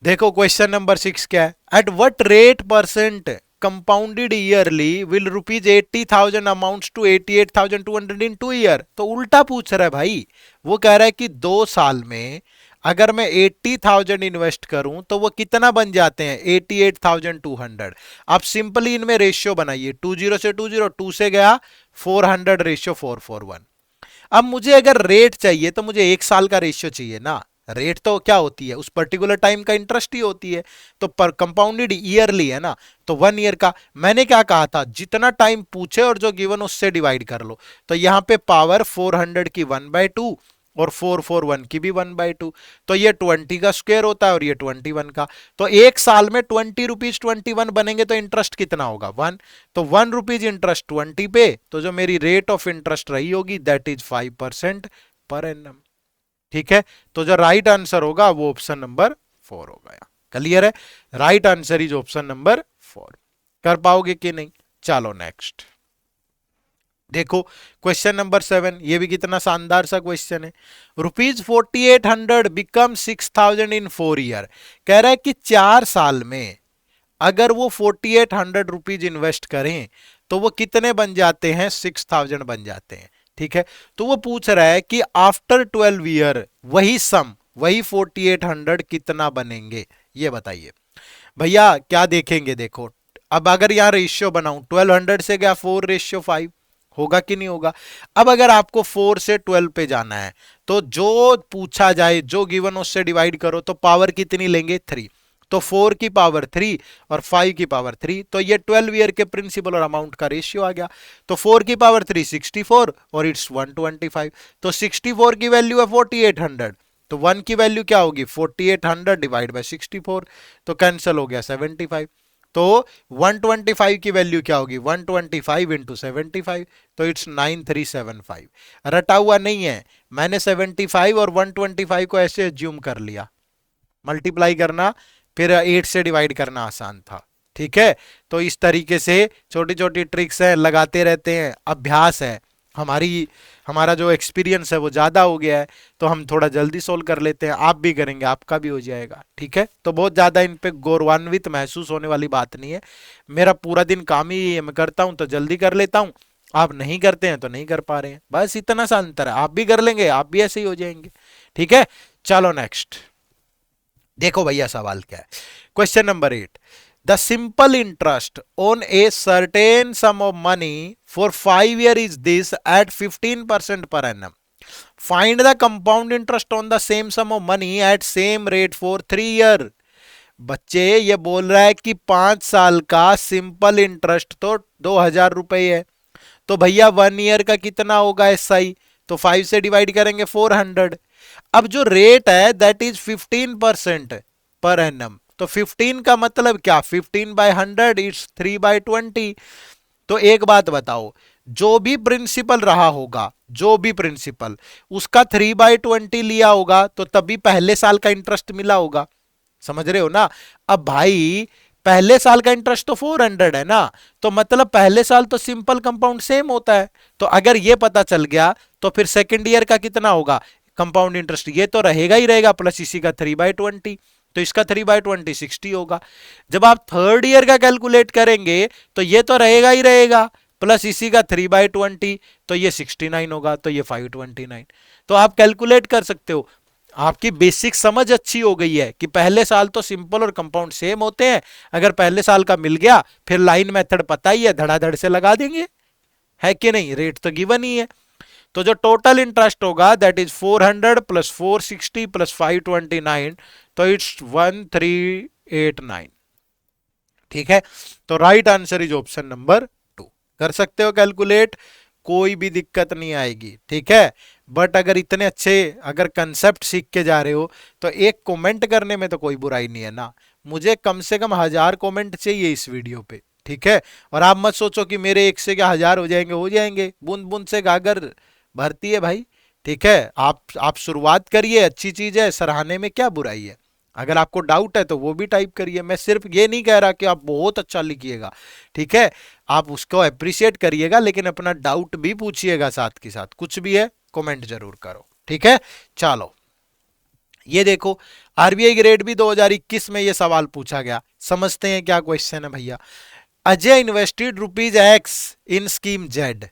Speaker 1: देखो। क्वेश्चन नंबर 6 क्या है? At what rate percent compounded yearly will rupees 80,000 amounts to 88,200 in 2 year? तो उल्टा पूछ रहा है भाई। वो कह रहा है कि 2 साल में अगर मैं 80,000 इन्वेस्ट करूं तो वो कितना बन जाते हैं? 88,200। आप सिंपली इनमें रेशियो बनाइए, 20 से 20, 2 से गया 400, रेशियो 441। अब मुझे अगर रेट चाहिए तो मुझे 1 साल का रेशियो चाहिए ना। रेट तो क्या होती है? उस पर्टिकुलर टाइम का इंटरेस्ट ही होती है। तो पर कंपाउंडेड ईयरली है ना, तो 1 ईयर का। मैंने क्या कहा था? जितना टाइम पूछे और जो गिवन उससे डिवाइड कर लो। तो यहां पे पावर 400 की 1/2 और 441 की भी 1/2। तो ये 20 का स्क्वायर होता है और ये 21 का। तो 1 साल में 20 रुपीज 21 बनेंगे तो इंटरेस्ट कितना होगा? 1। तो 1 रुपीज इंटरेस्ट 20 पे, तो जो मेरी रेट ऑफ इंटरेस्ट रही होगी दैट इज 5% पर एनम। ठीक है, तो जो राइट आंसर होगा वो ऑप्शन नंबर 4 हो गया। क्लियर है? Right answer is option number 4। कर पाओगे कि नहीं? चलो नेक्स्ट देखो। क्वेश्चन नंबर 7, ये भी कितना शानदार सा क्वेश्चन है। ₹4800 बिकम 6,000 इन 4 ईयर। कह रहा है कि 4 साल में अगर वो 4800 रुपीज इन्वेस्ट करें तो वो कितने बन जाते हैं? 6,000 बन जाते हैं। ठीक है, तो वो पूछ रहा है कि आफ्टर 12 ईयर वही सम, वही 4800 कितना बनेंगे, ये बताइए भैया। क्या देखेंगे? देखो, अब अगर यहां रेशियो बनाऊं, 1200 से गया 4:5, होगा कि नहीं होगा? अब अगर आपको 4 से 12 पे जाना है तो जो पूछा जाए, जो गिवन, उससे डिवाइड करो तो पावर कितनी लेंगे? 3। तो 4 की पावर 3 और 5 की पावर 3, तो ये 12 ईयर के प्रिंसिपल और अमाउंट का रेशियो आ गया। तो 4 की पावर 3 64 और इट्स 125। तो 64 की वैल्यू है 4800, तो 1 की वैल्यू क्या होगी? 4800 डिवाइड बाय 64, तो कैंसिल हो गया 75। तो 125 की वैल्यू क्या होगी? 125 इंटू 75, तो इट्स 9375। रटा हुआ नहीं है, मैंने 75 और 125 को ऐसे एज्यूम कर लिया। मल्टीप्लाई करना फिर 8 से डिवाइड करना आसान था। ठीक है, तो इस तरीके से छोटी छोटी ट्रिक्स है, लगाते रहते हैं, अभ्यास है। हमारा जो एक्सपीरियंस है वो ज्यादा हो गया है, तो हम थोड़ा जल्दी सोल्व कर लेते हैं। आप भी करेंगे, आपका भी हो जाएगा। ठीक है, तो बहुत ज्यादा इन पे गौरवान्वित महसूस होने वाली बात नहीं है। मेरा पूरा दिन काम ही मैं करता हूं तो जल्दी कर लेता हूं, आप नहीं करते हैं तो नहीं कर पा रहे हैं, बस इतना सा अंतर है। आप भी कर लेंगे, आप भी ऐसे ही हो जाएंगे। ठीक है, चलो नेक्स्ट देखो भैया, सवाल क्या है। Question number 8, the simple interest on a certain sum of money for 5 year is this at 15% per annum. Find the compound interest on the same sum of money at same rate for 3 year. बच्चे, ये बोल रहा है कि 5 साल का सिंपल इंटरेस्ट तो 2,000 रुपए है, तो भैया 1 ईयर का कितना होगा SI? तो 5 से डिवाइड करेंगे 400। अब जो रेट है दैट इज 15% पर एनम, तो 15 का मतलब क्या? 15/100 इट्स 3/20। तो एक बात बताओ, जो भी प्रिंसिपल रहा होगा, जो भी प्रिंसिपल, उसका 3/20 लिया होगा तो तभी पहले साल का इंटरेस्ट मिला होगा। समझ रहे हो ना? अब भाई पहले साल का इंटरेस्ट तो 400 है ना, तो मतलब पहले साल तो सिंपल कंपाउंड सेम होता है। तो अगर ये पता चल गया तो फिर सेकेंड ईयर का कितना होगा कंपाउंड इंटरेस्ट? ये तो रहेगा ही रहेगा, प्लस इसी का 3/20, तो इसका 3/20 60 होगा। जब आप थर्ड ईयर का कैलकुलेट करेंगे तो ये तो रहेगा ही रहेगा, प्लस इसी का 3/20, तो ये 69 होगा, तो ये 529। तो आप कैलकुलेट कर सकते हो। आपकी बेसिक समझ अच्छी हो गई है कि पहले साल तो सिंपल और कंपाउंड सेम होते हैं। अगर पहले साल का मिल गया फिर लाइन मेथड पता ही है, धड़ाधड़ से लगा देंगे, है कि नहीं? रेट तो गिवन ही है। तो जो टोटल इंटरेस्ट होगा दैट इज 400 प्लस 460 प्लस 529, तो इट्स 1389। ठीक है, तो right answer is option number 2। कर सकते हो कैलकुलेट, कोई भी दिक्कत नहीं आएगी, ठीक है। बट अगर इतने अच्छे अगर कंसेप्ट सीख के जा रहे हो तो एक कमेंट करने में तो कोई बुराई नहीं है ना। मुझे कम से कम 1000 कमेंट चाहिए इस वीडियो पे, ठीक है। और आप मत सोचो कि मेरे एक से क्या 1000 हो जाएंगे, बूंद बूंद से गागर भरती है भाई, ठीक है। आप शुरुआत करिए, अच्छी चीज है, सराहने में क्या बुराई है। अगर आपको डाउट है तो वो भी टाइप करिए, मैं सिर्फ ये नहीं कह रहा कि आप बहुत अच्छा लिखिएगा, ठीक है। आप उसको अप्रिशिएट करिएगा लेकिन अपना डाउट भी पूछिएगा, साथ के साथ कुछ भी है कमेंट जरूर करो, ठीक है। चलो ये देखो, आरबीआई ग्रेड बी 2021 में ये सवाल पूछा गया, समझते हैं क्या क्वेश्चन है भैया। Ajay invested rupees X in scheme Z.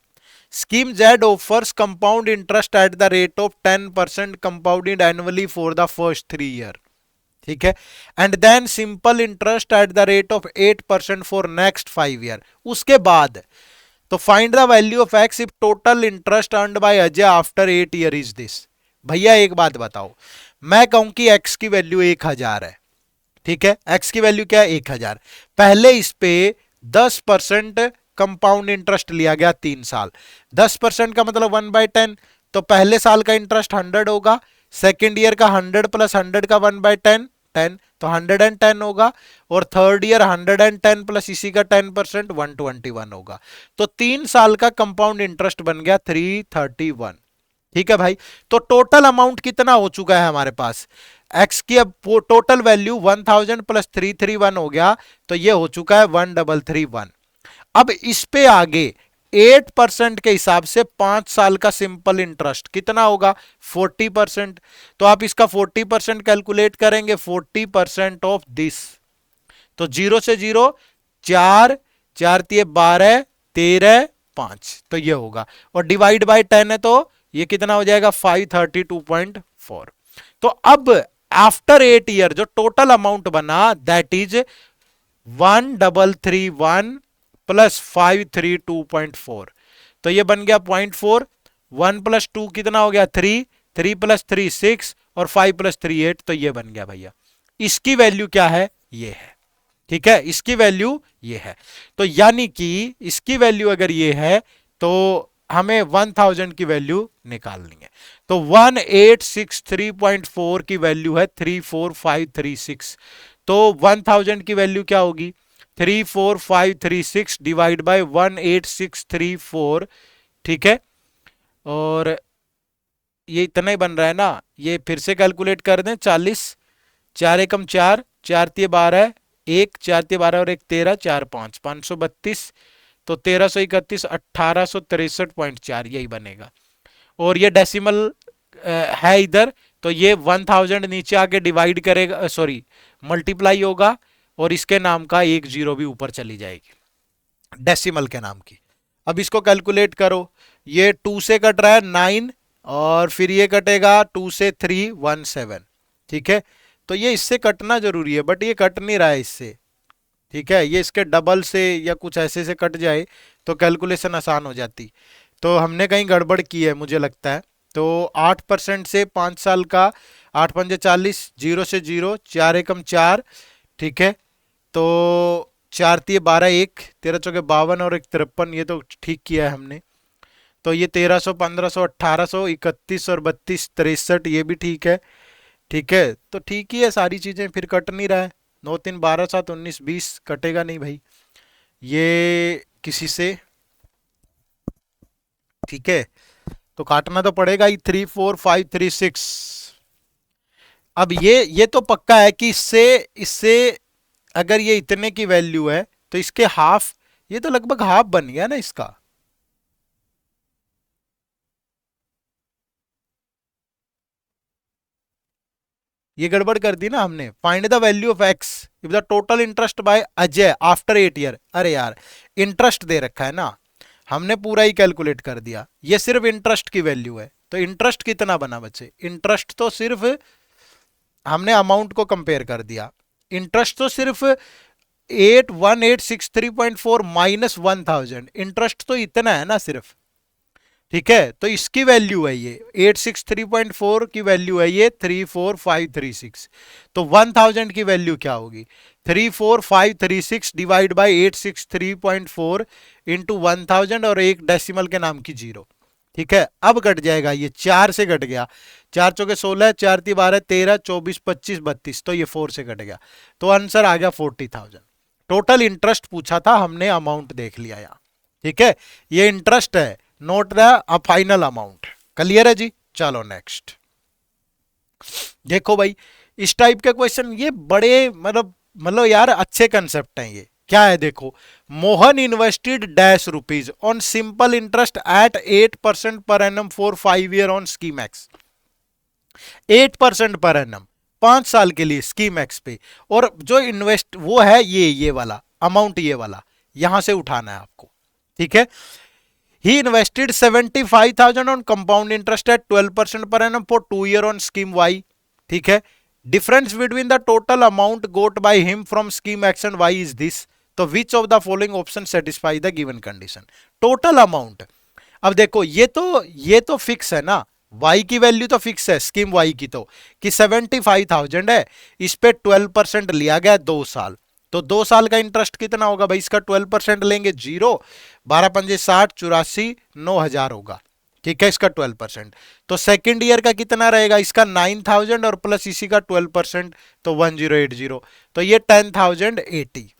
Speaker 1: Scheme Z offers compound interest at the rate of 10% compounded annually for the first 3 year, ठीक है। And then simple interest at the rate of 8% for next 5 year. उसके बाद तो find the value of X if total interest earned by Ajay after 8 year is this. भैया एक बात बताओ, मैं कहूं कि एक्स की वैल्यू 1000 है, ठीक है। एक्स की वैल्यू क्या है 1000, पहले इस पे 10% कंपाउंड इंटरेस्ट लिया गया 3 साल। 10% का मतलब 1/10, तो पहले साल का इंटरेस्ट 100 होगा, सेकेंड ईयर का 100 प्लस 100 का 1/10 10, तो 110 होगा। और थर्ड ईयर 110 प्लस इसी का 10% 121 होगा। तो 3 साल का कंपाउंड इंटरेस्ट बन गया 331, ठीक है भाई। तो टोटल अमाउंट कितना हो चुका है हमारे पास, एक्स की अब टोटल वैल्यू 1000 प्लस 331 हो गया, तो ये हो चुका है 1331। अब इस पे आगे 8% के हिसाब से 5 साल का सिंपल इंटरेस्ट कितना होगा 40%। तो आप इसका 40% कैलकुलेट करेंगे, 40% ऑफ दिस, तो 0 से 0 4 4 तिये 12 13 5, तो ये होगा। और डिवाइड बाय 10 है तो ये कितना हो जाएगा 532.4। तो अब आफ्टर 8 ईयर जो टोटल अमाउंट बना दैट इज 1331 प्लस 532.4, तो ये बन गया 0.4। 1 प्लस 2 कितना हो गया 3, 3 प्लस 3 6 और 5 प्लस 3 8, तो ये बन गया भैया। इसकी वैल्यू क्या है, ये है, ठीक है। इसकी वैल्यू ये है, तो यानी कि इसकी वैल्यू अगर ये है तो हमें 1000 की वैल्यू निकालनी है। तो 1863.4 की वैल्यू है 34536, तो 1000 की वैल्यू क्या होगी 34536 डिवाइड बाय 18634, ठीक है। और ये इतना ही बन रहा है ना, ये फिर से कैलकुलेट कर दें, 40 4 एकम 4 4 तिये 12 1 4 तिये 12 और 1 13 4 5 532, तो 1331 1863.4 यही बनेगा। और ये डेसिमल है इधर, तो ये 1000 नीचे आके डिवाइड करेगा, सॉरी मल्टीप्लाई होगा, और इसके नाम का एक जीरो भी ऊपर चली जाएगी डेसिमल के नाम की। अब इसको कैलकुलेट करो, ये 2 से कट रहा है 9, और फिर ये कटेगा 2 से 317, ठीक है। तो ये इससे कटना जरूरी है बट ये कट नहीं रहा है इससे, ठीक है। ये इसके डबल से या कुछ ऐसे से कट जाए तो कैलकुलेशन आसान हो जाती, तो हमने कहीं गड़बड़ की है मुझे लगता है। तो 8% से 5 साल का 8 पंजे 40, 0 से 0 4 एकम 4, ठीक है। तो 4 तिये 12 1 13 चौके 52 और 1 53, ये तो ठीक किया है हमने। तो ये 1300 1500 1800 31 और 32 63, ये भी ठीक है, ठीक है। तो ठीक ही है सारी चीजें, फिर कट नहीं रहा है। 9 3 12 7 19 20 कटेगा नहीं भाई ये किसी से, ठीक है। तो काटना तो पड़ेगा ही 34536। अब ये तो पक्का है कि इससे इससे अगर ये इतने की वैल्यू है तो इसके हाफ, ये तो लगभग हाफ बन गया ना इसका। ये गड़बड़ कर दी ना हमने। Find the value of X if the total interest by Ajay after 8 year. अरे यार इंटरेस्ट दे रखा है ना, हमने पूरा ही कैलकुलेट कर दिया, ये सिर्फ इंटरेस्ट की वैल्यू है। तो इंटरेस्ट कितना बना बच्चे, इंटरेस्ट तो सिर्फ हमने अमाउंट को कंपेयर कर दिया, इंटरेस्ट तो सिर्फ 81863.4 माइनस 1000, इंटरेस्ट तो इतना है ना सिर्फ। ठीक है, तो इसकी वैल्यू है ये 863.4 की वैल्यू है ये 34536। तो 1000 की वैल्यू क्या होगी? 34536 डिवाइड बाई 863.4 इंटू 1000 और एक डेसिमल के नाम की जीरो। ठीक है, अब कट जाएगा, ये 4 से कट गया, 4 चौके 16, 4 ती 12, 13, 24, 25, 32, तो ये 4 से कट गया, तो आंसर आ गया 40,000। टोटल इंटरेस्ट पूछा था हमने, अमाउंट देख लिया यहाँ। ठीक है, ये इंटरेस्ट है, note the final amount. Clear है जी? चलो नेक्स्ट। देखो भाई, इस टाइप के क्वेश्चन ये बड़े मतलब यार अच्छे कंसेप्ट हैं ये। क्या है देखो, Mohan invested dash rupees on simple interest eight 8% per annum for 5 year on scheme x. 8% per annum 5 साल के लिए स्कीम एक्स पे, और जो इन्वेस्ट वो है ये वाला अमाउंट, ये वाला यहां से उठाना है आपको। ठीक है, he invested 75,000 on compound interest at 12% per annum for 2 year on scheme Y। ठीक है, difference between the total amount got by him from scheme X and Y is this। तो which of the following option satisfy the given condition? total amount। अब देखो, ये तो फिक्स है ना, Y की वैल्यू तो फिक्स है स्कीम Y की, तो कि 75,000 है, इस पे 12% लिया गया 2 साल, तो 2 साल का इंटरेस्ट कितना होगा भाई? इसका 12% लेंगे, 0, 12 पंजे 60, 84, 9,000 होगा। ठीक है, इसका 12%, तो सेकेंड ईयर का कितना रहेगा? इसका 9,000 और प्लस इसी का 12%, तो 1080, तो ये 10,080,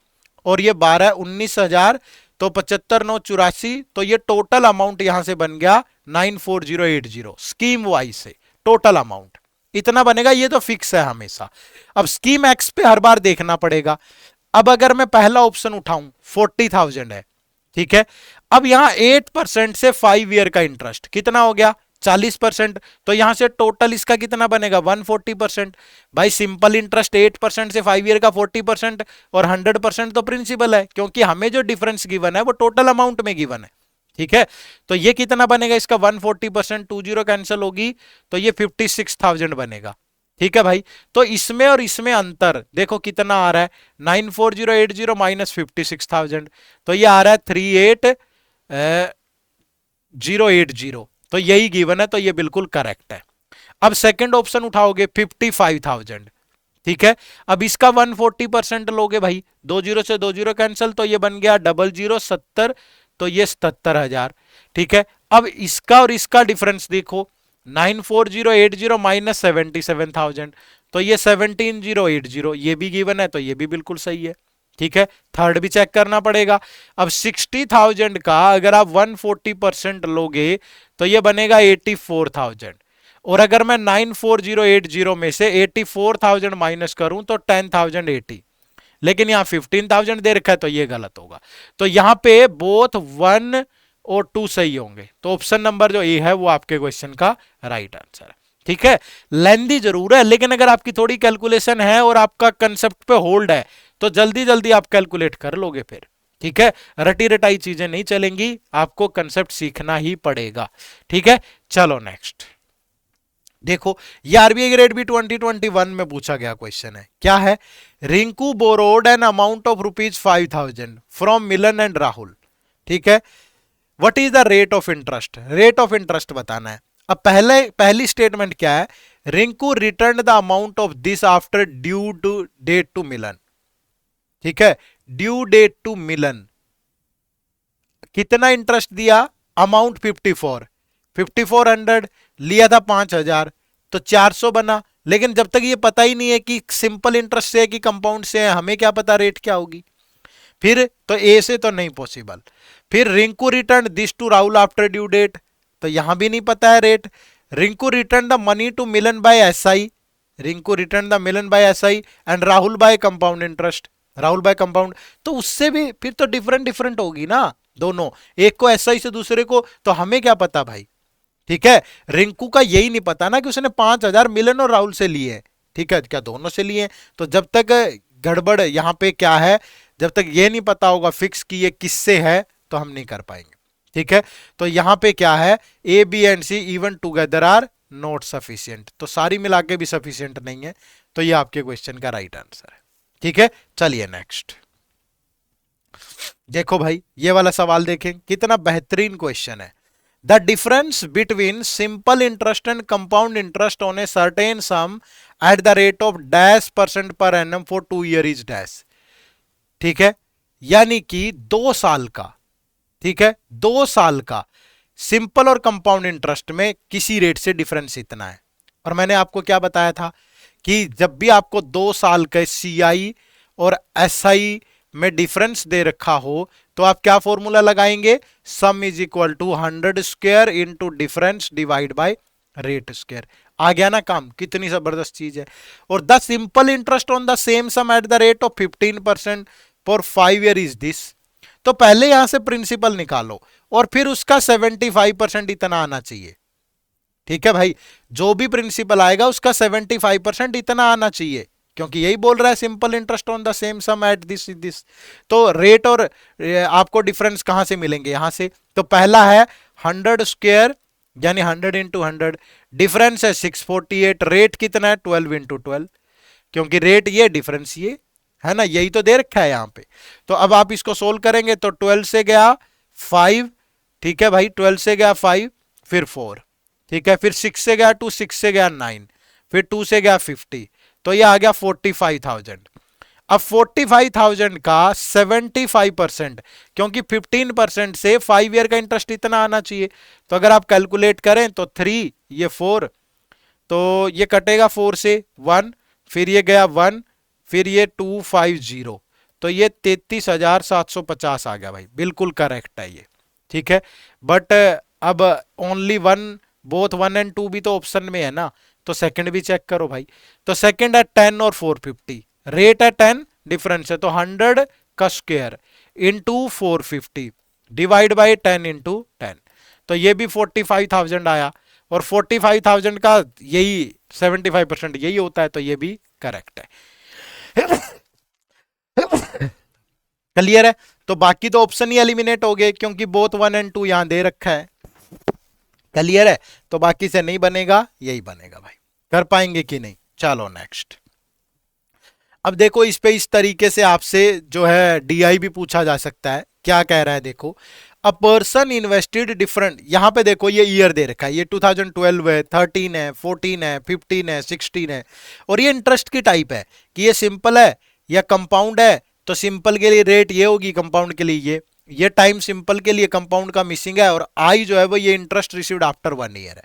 Speaker 1: और ये 19,000, तो 75, 9, 84, तो ये टोटल अमाउंट यहां से बन गया 94080 स्कीम वाई से। टोटल अमाउंट इतना बनेगा, ये तो फिक्स है हमेशा। अब स्कीम एक्स पे हर बार देखना पड़ेगा। अब अगर मैं पहला ऑप्शन उठाऊं, 40,000 है। ठीक है, अब यहां 8% से 5 ईयर का इंटरेस्ट कितना हो गया? 40%, तो यहां से टोटल इसका कितना बनेगा? 140%। भाई सिंपल इंटरेस्ट 8% से 5 ईयर का 40%, और 100% तो प्रिंसिपल है, क्योंकि हमें जो डिफरेंस गिवन है वो टोटल अमाउंट में गिवन है। ठीक है, तो ये कितना बनेगा इसका? 140%, 20 कैंसिल होगी, तो ये 56,000 बनेगा। ठीक है भाई, तो इसमें और इसमें अंतर देखो कितना आ रहा है, 94080 माइनस 56,000, तो ये आ रहा है 38,080, तो यही गिवन है, तो ये बिल्कुल करेक्ट है। अब सेकंड ऑप्शन उठाओगे 55,000। ठीक है, अब इसका 140% लोगे भाई, 20 से 20 कैंसिल, तो ये बन गया 0070, तो ये 77,000। ठीक है, अब इसका और इसका डिफरेंस देखो, 94080 माइनस 77,000, तो ये 17,080, ये भी गिवन है, तो ये भी बिल्कुल सही है। ठीक है, थर्ड भी चेक करना पड़ेगा। अब 60,000 का अगर आप 140% लोगे तो ये बनेगा 84,000, और अगर मैं 94080 में से 84,000 माइनस करूं तो 10,080, लेकिन यहां 15,000 दे रखा है, तो ये गलत होगा। तो यहां पे बोथ 1 और 2 सही होंगे, तो ऑप्शन नंबर जो ए है वो आपके क्वेश्चन का राइट आंसर है। ठीक है, लेंदी जरूर है, लेकिन अगर आपकी थोड़ी कैलकुलेशन है और आपका कंसेप्ट पे होल्ड है तो जल्दी जल्दी आप कैलकुलेट कर लोगे फिर। ठीक है, रटी रटाई चीजें नहीं चलेंगी, आपको कंसेप्ट सीखना ही पड़ेगा। ठीक है, चलो नेक्स्ट देखो, ये आरबीआई ग्रेड बी 2021 में पूछा गया क्वेश्चन है। क्या है? Rinku borrowed an amount of ₹5,000 from Milan and Rahul. ठीक है, what is the rate of interest? Rate of interest बताना है। अब पहली स्टेटमेंट क्या है? Rinku return the amount of this after due date to Milan. ठीक है, ड्यू डेट टू मिलन कितना इंटरेस्ट दिया? अमाउंट 5400 लिया था 5,000, तो 400 बना। लेकिन जब तक ये पता ही नहीं है कि सिंपल इंटरेस्ट से है कि कंपाउंड से है, हमें क्या पता रेट क्या होगी? फिर तो ए से तो नहीं पॉसिबल। फिर Rinku return this to Rahul after due date, तो यहां भी नहीं पता है rate. Rinku return the money to Milan by SI, Rinku return the Milan by SI and Rahul by compound interest, Rahul by compound, तो उससे भी फिर तो डिफरेंट डिफरेंट होगी ना दोनों, एक को एसआई से दूसरे को, तो हमें क्या पता भाई? ठीक है, रिंकू का यही नहीं पता ना कि उसने 5,000 मिलन और राहुल से लिए। ठीक है, क्या दोनों से लिए? तो जब तक गड़बड़ यहां पे क्या है, जब तक ये नहीं पता होगा फिक्स कि ये किससे है, तो हम नहीं कर पाएंगे। ठीक है, तो यहां पे क्या है? A B and C even together are not sufficient, तो सारी मिला के भी सफिशियंट नहीं है, तो ये आपके क्वेश्चन का राइट आंसर है। ठीक है, चलिए नेक्स्ट देखो भाई, ये वाला सवाल देखें, कितना बेहतरीन क्वेश्चन है। The difference between simple interest and compound interest on a certain sum at the rate of -% पर annum for 2 year is dash. ठीक है, यानी कि 2 साल का, ठीक है, 2 साल का सिंपल और कंपाउंड इंटरेस्ट में किसी रेट से डिफरेंस इतना है। और मैंने आपको क्या बताया था कि जब भी आपको 2 साल का सीआई और एसआई में डिफरेंस दे रखा हो तो आप क्या फॉर्मूला लगाएंगे, sum is equal to 100 square into difference divide by rate square. आ गया ना काम, कितनी जबरदस्त चीज है। और the simple interest on the same sum at the rate of 15% for 5 year is this. तो पहले यहां से प्रिंसिपल निकालो और फिर उसका 75% इतना आना चाहिए। ठीक है भाई, जो भी प्रिंसिपल आएगा उसका 75% इतना आना चाहिए, क्योंकि यही बोल रहा है simple interest on the same sum at this. तो रेट और आपको डिफरेंस कहां से मिलेंगे, यहां से। तो पहला है 100 स्क्वायर यानी 100 × 100, डिफरेंस है 648, रेट कितना है 12 × 12, क्योंकि रेट ये डिफरेंस ये है ना, यही तो दे रखा है यहां पे। तो अब आप इसको सोल्व करेंगे तो 12 से गया 5, ठीक है भाई, 12 से गया 5, फिर 4, ठीक है, फिर 6 से गया 2, 6 से गया 9, फिर 2 से गया 50, तो ये आ गया 45,000। अब 45,000 का 75%, क्योंकि 15% से 5 ईयर का इंटरेस्ट इतना आना चाहिए। तो अगर आप कैलकुलेट करें तो 3, ये 4, तो ये कटेगा 4 से 1, फिर ये गया 1, फिर ये 250, तो ये 33,750 आ गया भाई, बिल्कुल करेक्ट है ये। ठीक है, बट अब ओनली वन, बोथ 1 एंड 2 भी तो ऑप्शन में है ना, तो सेकंड भी चेक करो भाई। तो सेकंड है 10 और 450, रेट है 10, डिफरेंस है तो 100 का square into 450 divide by 10 into 10, तो ये भी 45,000 आया। और 45,000 का यही 75% यही होता है, तो ये भी करेक्ट है। क्लियर है, तो बाकी तो ऑप्शन ही एलिमिनेट हो गए, क्योंकि बोथ 1 एंड 2 यहां दे रखा है। क्लियर है, तो बाकी से नहीं बनेगा, यही बनेगा भाई। कर पाएंगे कि नहीं, चलो नेक्स्ट। अब देखो इस पे इस तरीके से आपसे जो है डीआई भी पूछा जा सकता है। क्या कह रहा है देखो, अ पर्सन इन्वेस्टेड डिफरेंट, यहां पे देखो ये ईयर दे रखा है, ये 2012 है, 13 है, 14 है, 15 है, 16 है। और ये इंटरेस्ट की टाइप है कि ये सिंपल है या कंपाउंड है, तो सिंपल के लिए रेट ये होगी, कंपाउंड के लिए ये टाइम सिंपल के लिए कंपाउंड का मिसिंग है, और आई जो है वो ये इंटरेस्ट रिसीव्ड आफ्टर 1 ईयर है।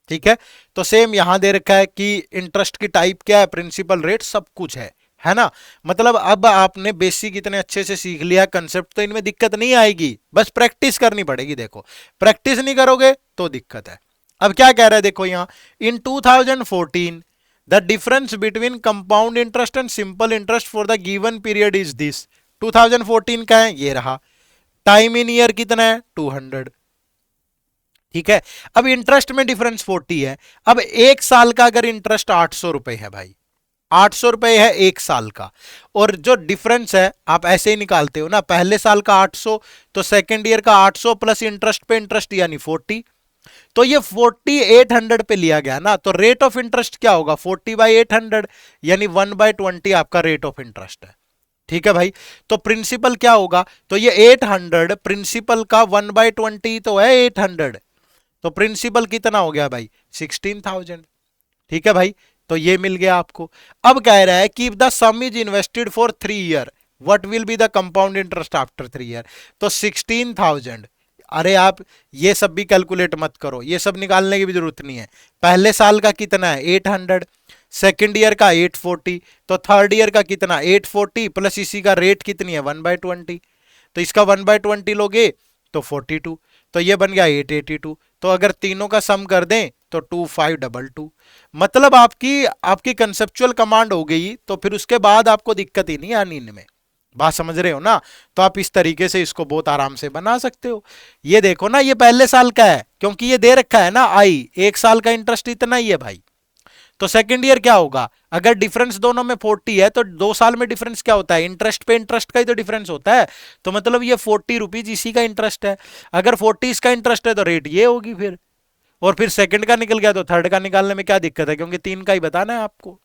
Speaker 1: ठीक है, तो सेम यहां दे रखा है कि इंटरेस्ट की टाइप क्या है, प्रिंसिपल, रेट, सब कुछ है ना। मतलब अब आपने बेसिक इतने अच्छे से सीख लिया कंसेप्ट, तो इनमें दिक्कत नहीं आएगी, बस प्रैक्टिस करनी पड़ेगी। देखो प्रैक्टिस नहीं करोगे तो दिक्कत है। अब क्या कह रहा है देखो यहां, इन 2014 the difference between compound interest and simple interest for the given period is this. 2014 का है, ये रहा। टाइम इन ईयर कितना है 200। ठीक है, अब इंटरेस्ट में डिफरेंस 40 है। अब एक साल का अगर इंटरेस्ट 800 रुपए है भाई, 800 रुपए है एक साल का, और जो डिफरेंस है आप ऐसे ही निकालते हो ना, पहले साल का 800, तो सेकेंड ईयर का 800 प्लस इंटरेस्ट पे इंटरेस्ट यानी 40, तो ये 40 800 पे लिया गया ना, तो रेट ऑफ इंटरेस्ट क्या होगा 40/800, यानी 1/20 आपका रेट ऑफ इंटरेस्ट है। ठीक है भाई, तो प्रिंसिपल क्या होगा, तो ये 800 प्रिंसिपल का 1/20 तो है 800, तो प्रिंसिपल कितना हो गया भाई 16,000। ठीक है भाई, तो ये मिल गया आपको। अब कह रहा है कि the sum is invested for 3 year, what will be the compound interest after 3 year. तो 16,000, अरे आप ये सब भी कैलकुलेट मत करो, ये सब निकालने की भी जरूरत नहीं है। पहले साल का कितना है 800, सेकेंड ईयर का 840, तो थर्ड ईयर का कितना 840 प्लस इसी का रेट कितनी है 1/20, तो इसका 1/20 लोगे तो 42, तो ये बन गया 882। तो अगर तीनों का सम कर दें तो 2522। मतलब आपकी कंसेप्चुअल कमांड हो गई, तो फिर उसके बाद आपको दिक्कत ही नहीं आनी इनमें। बात समझ रहे हो ना, तो आप इस तरीके से इसको बहुत आराम से बना सकते हो। ये देखो ना, ये पहले साल का है, क्योंकि ये दे रखा है ना आई, एक साल का इंटरेस्ट इतना ही है भाई। तो सेकंड ईयर क्या होगा, अगर डिफरेंस दोनों में 40 है तो 2 साल में डिफरेंस क्या होता है, इंटरेस्ट पे इंटरेस्ट का ही तो डिफरेंस होता है। तो मतलब ये 40 रुपीज इसी का इंटरेस्ट है, अगर 40 इसका इंटरेस्ट है तो रेट ये होगी फिर। और फिर सेकंड का निकल गया तो थर्ड का निकालने में क्या दिक्कत है, क्योंकि 3 का ही बताना है आपको।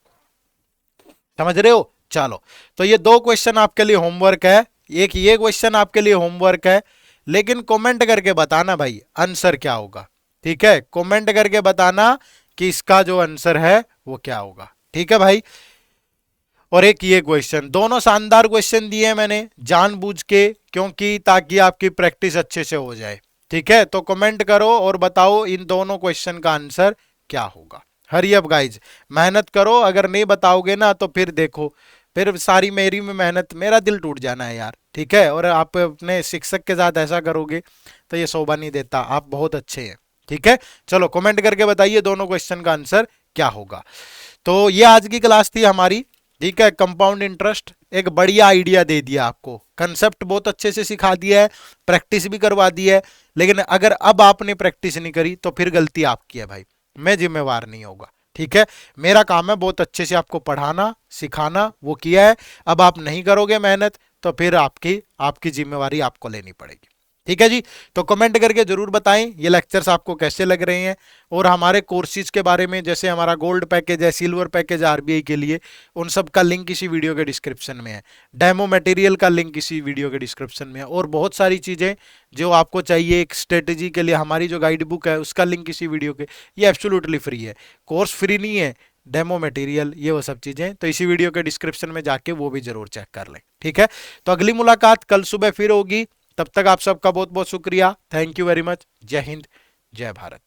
Speaker 1: समझ रहे हो, चलो। तो ये 2 क्वेश्चन आपके लिए होमवर्क है, एक ये क्वेश्चन आपके लिए होमवर्क है, लेकिन कमेंट करके बताना भाई आंसर क्या होगा। ठीक है, कमेंट करके बताना कि इसका जो आंसर है वो क्या होगा। ठीक है भाई। और एक ये क्वेश्चन, दोनों शानदार क्वेश्चन दिए मैंने जानबूझ के, क्योंकि ताकि आपकी प्रैक्टिस अच्छे से हो जाए। ठीक है, तो कमेंट करो और बताओ इन दोनों क्वेश्चन का आंसर क्या होगा। हरी अप गाइज, मेहनत करो, अगर नहीं बताओगे ना तो फिर देखो, फिर सारी मेरी में मेहनत, मेरा दिल टूट जाना है यार। ठीक है, और आप अपने शिक्षक के साथ ऐसा करोगे तो ये शोभा नहीं देता। आप बहुत अच्छे हैं। ठीक है, चलो कमेंट करके बताइए दोनों क्वेश्चन का आंसर क्या होगा। तो ये आज की क्लास थी हमारी। ठीक है, कंपाउंड इंटरेस्ट एक बढ़िया आइडिया दे दिया आपको, कंसेप्ट बहुत अच्छे से सिखा दिया है, प्रैक्टिस भी करवा दी है। लेकिन अगर अब आपने प्रैक्टिस नहीं करी तो फिर गलती आपकी है भाई, मैं जिम्मेवार नहीं होगा। ठीक है, मेरा काम है बहुत अच्छे से आपको पढ़ाना सिखाना, वो किया है। अब आप नहीं करोगे मेहनत तो फिर आपकी आपकी जिम्मेवारी आपको लेनी पड़ेगी। ठीक है जी, तो कमेंट करके जरूर बताएं ये लेक्चर्स आपको कैसे लग रहे हैं, और हमारे कोर्सेज के बारे में, जैसे हमारा गोल्ड पैकेज है, सिल्वर पैकेज आरबीआई के लिए, उन सब का लिंक इसी वीडियो के डिस्क्रिप्शन में है। डेमो मटेरियल का लिंक इसी वीडियो के डिस्क्रिप्शन में है, और बहुत सारी चीज़ें जो आपको चाहिए एक स्ट्रेटेजी के लिए, हमारी जो गाइड बुक है उसका लिंक इसी वीडियो के, ये एब्सोल्युटली फ्री है, कोर्स फ्री नहीं है। डेमो मटेरियल ये वो सब चीज़ें तो इसी वीडियो के डिस्क्रिप्शन में जाके वो भी जरूर चेक कर लें। ठीक है, तो अगली मुलाकात कल सुबह फिर होगी। तब तक आप सबका बहुत बहुत शुक्रिया। Thank you very much. जय हिंद, जय भारत।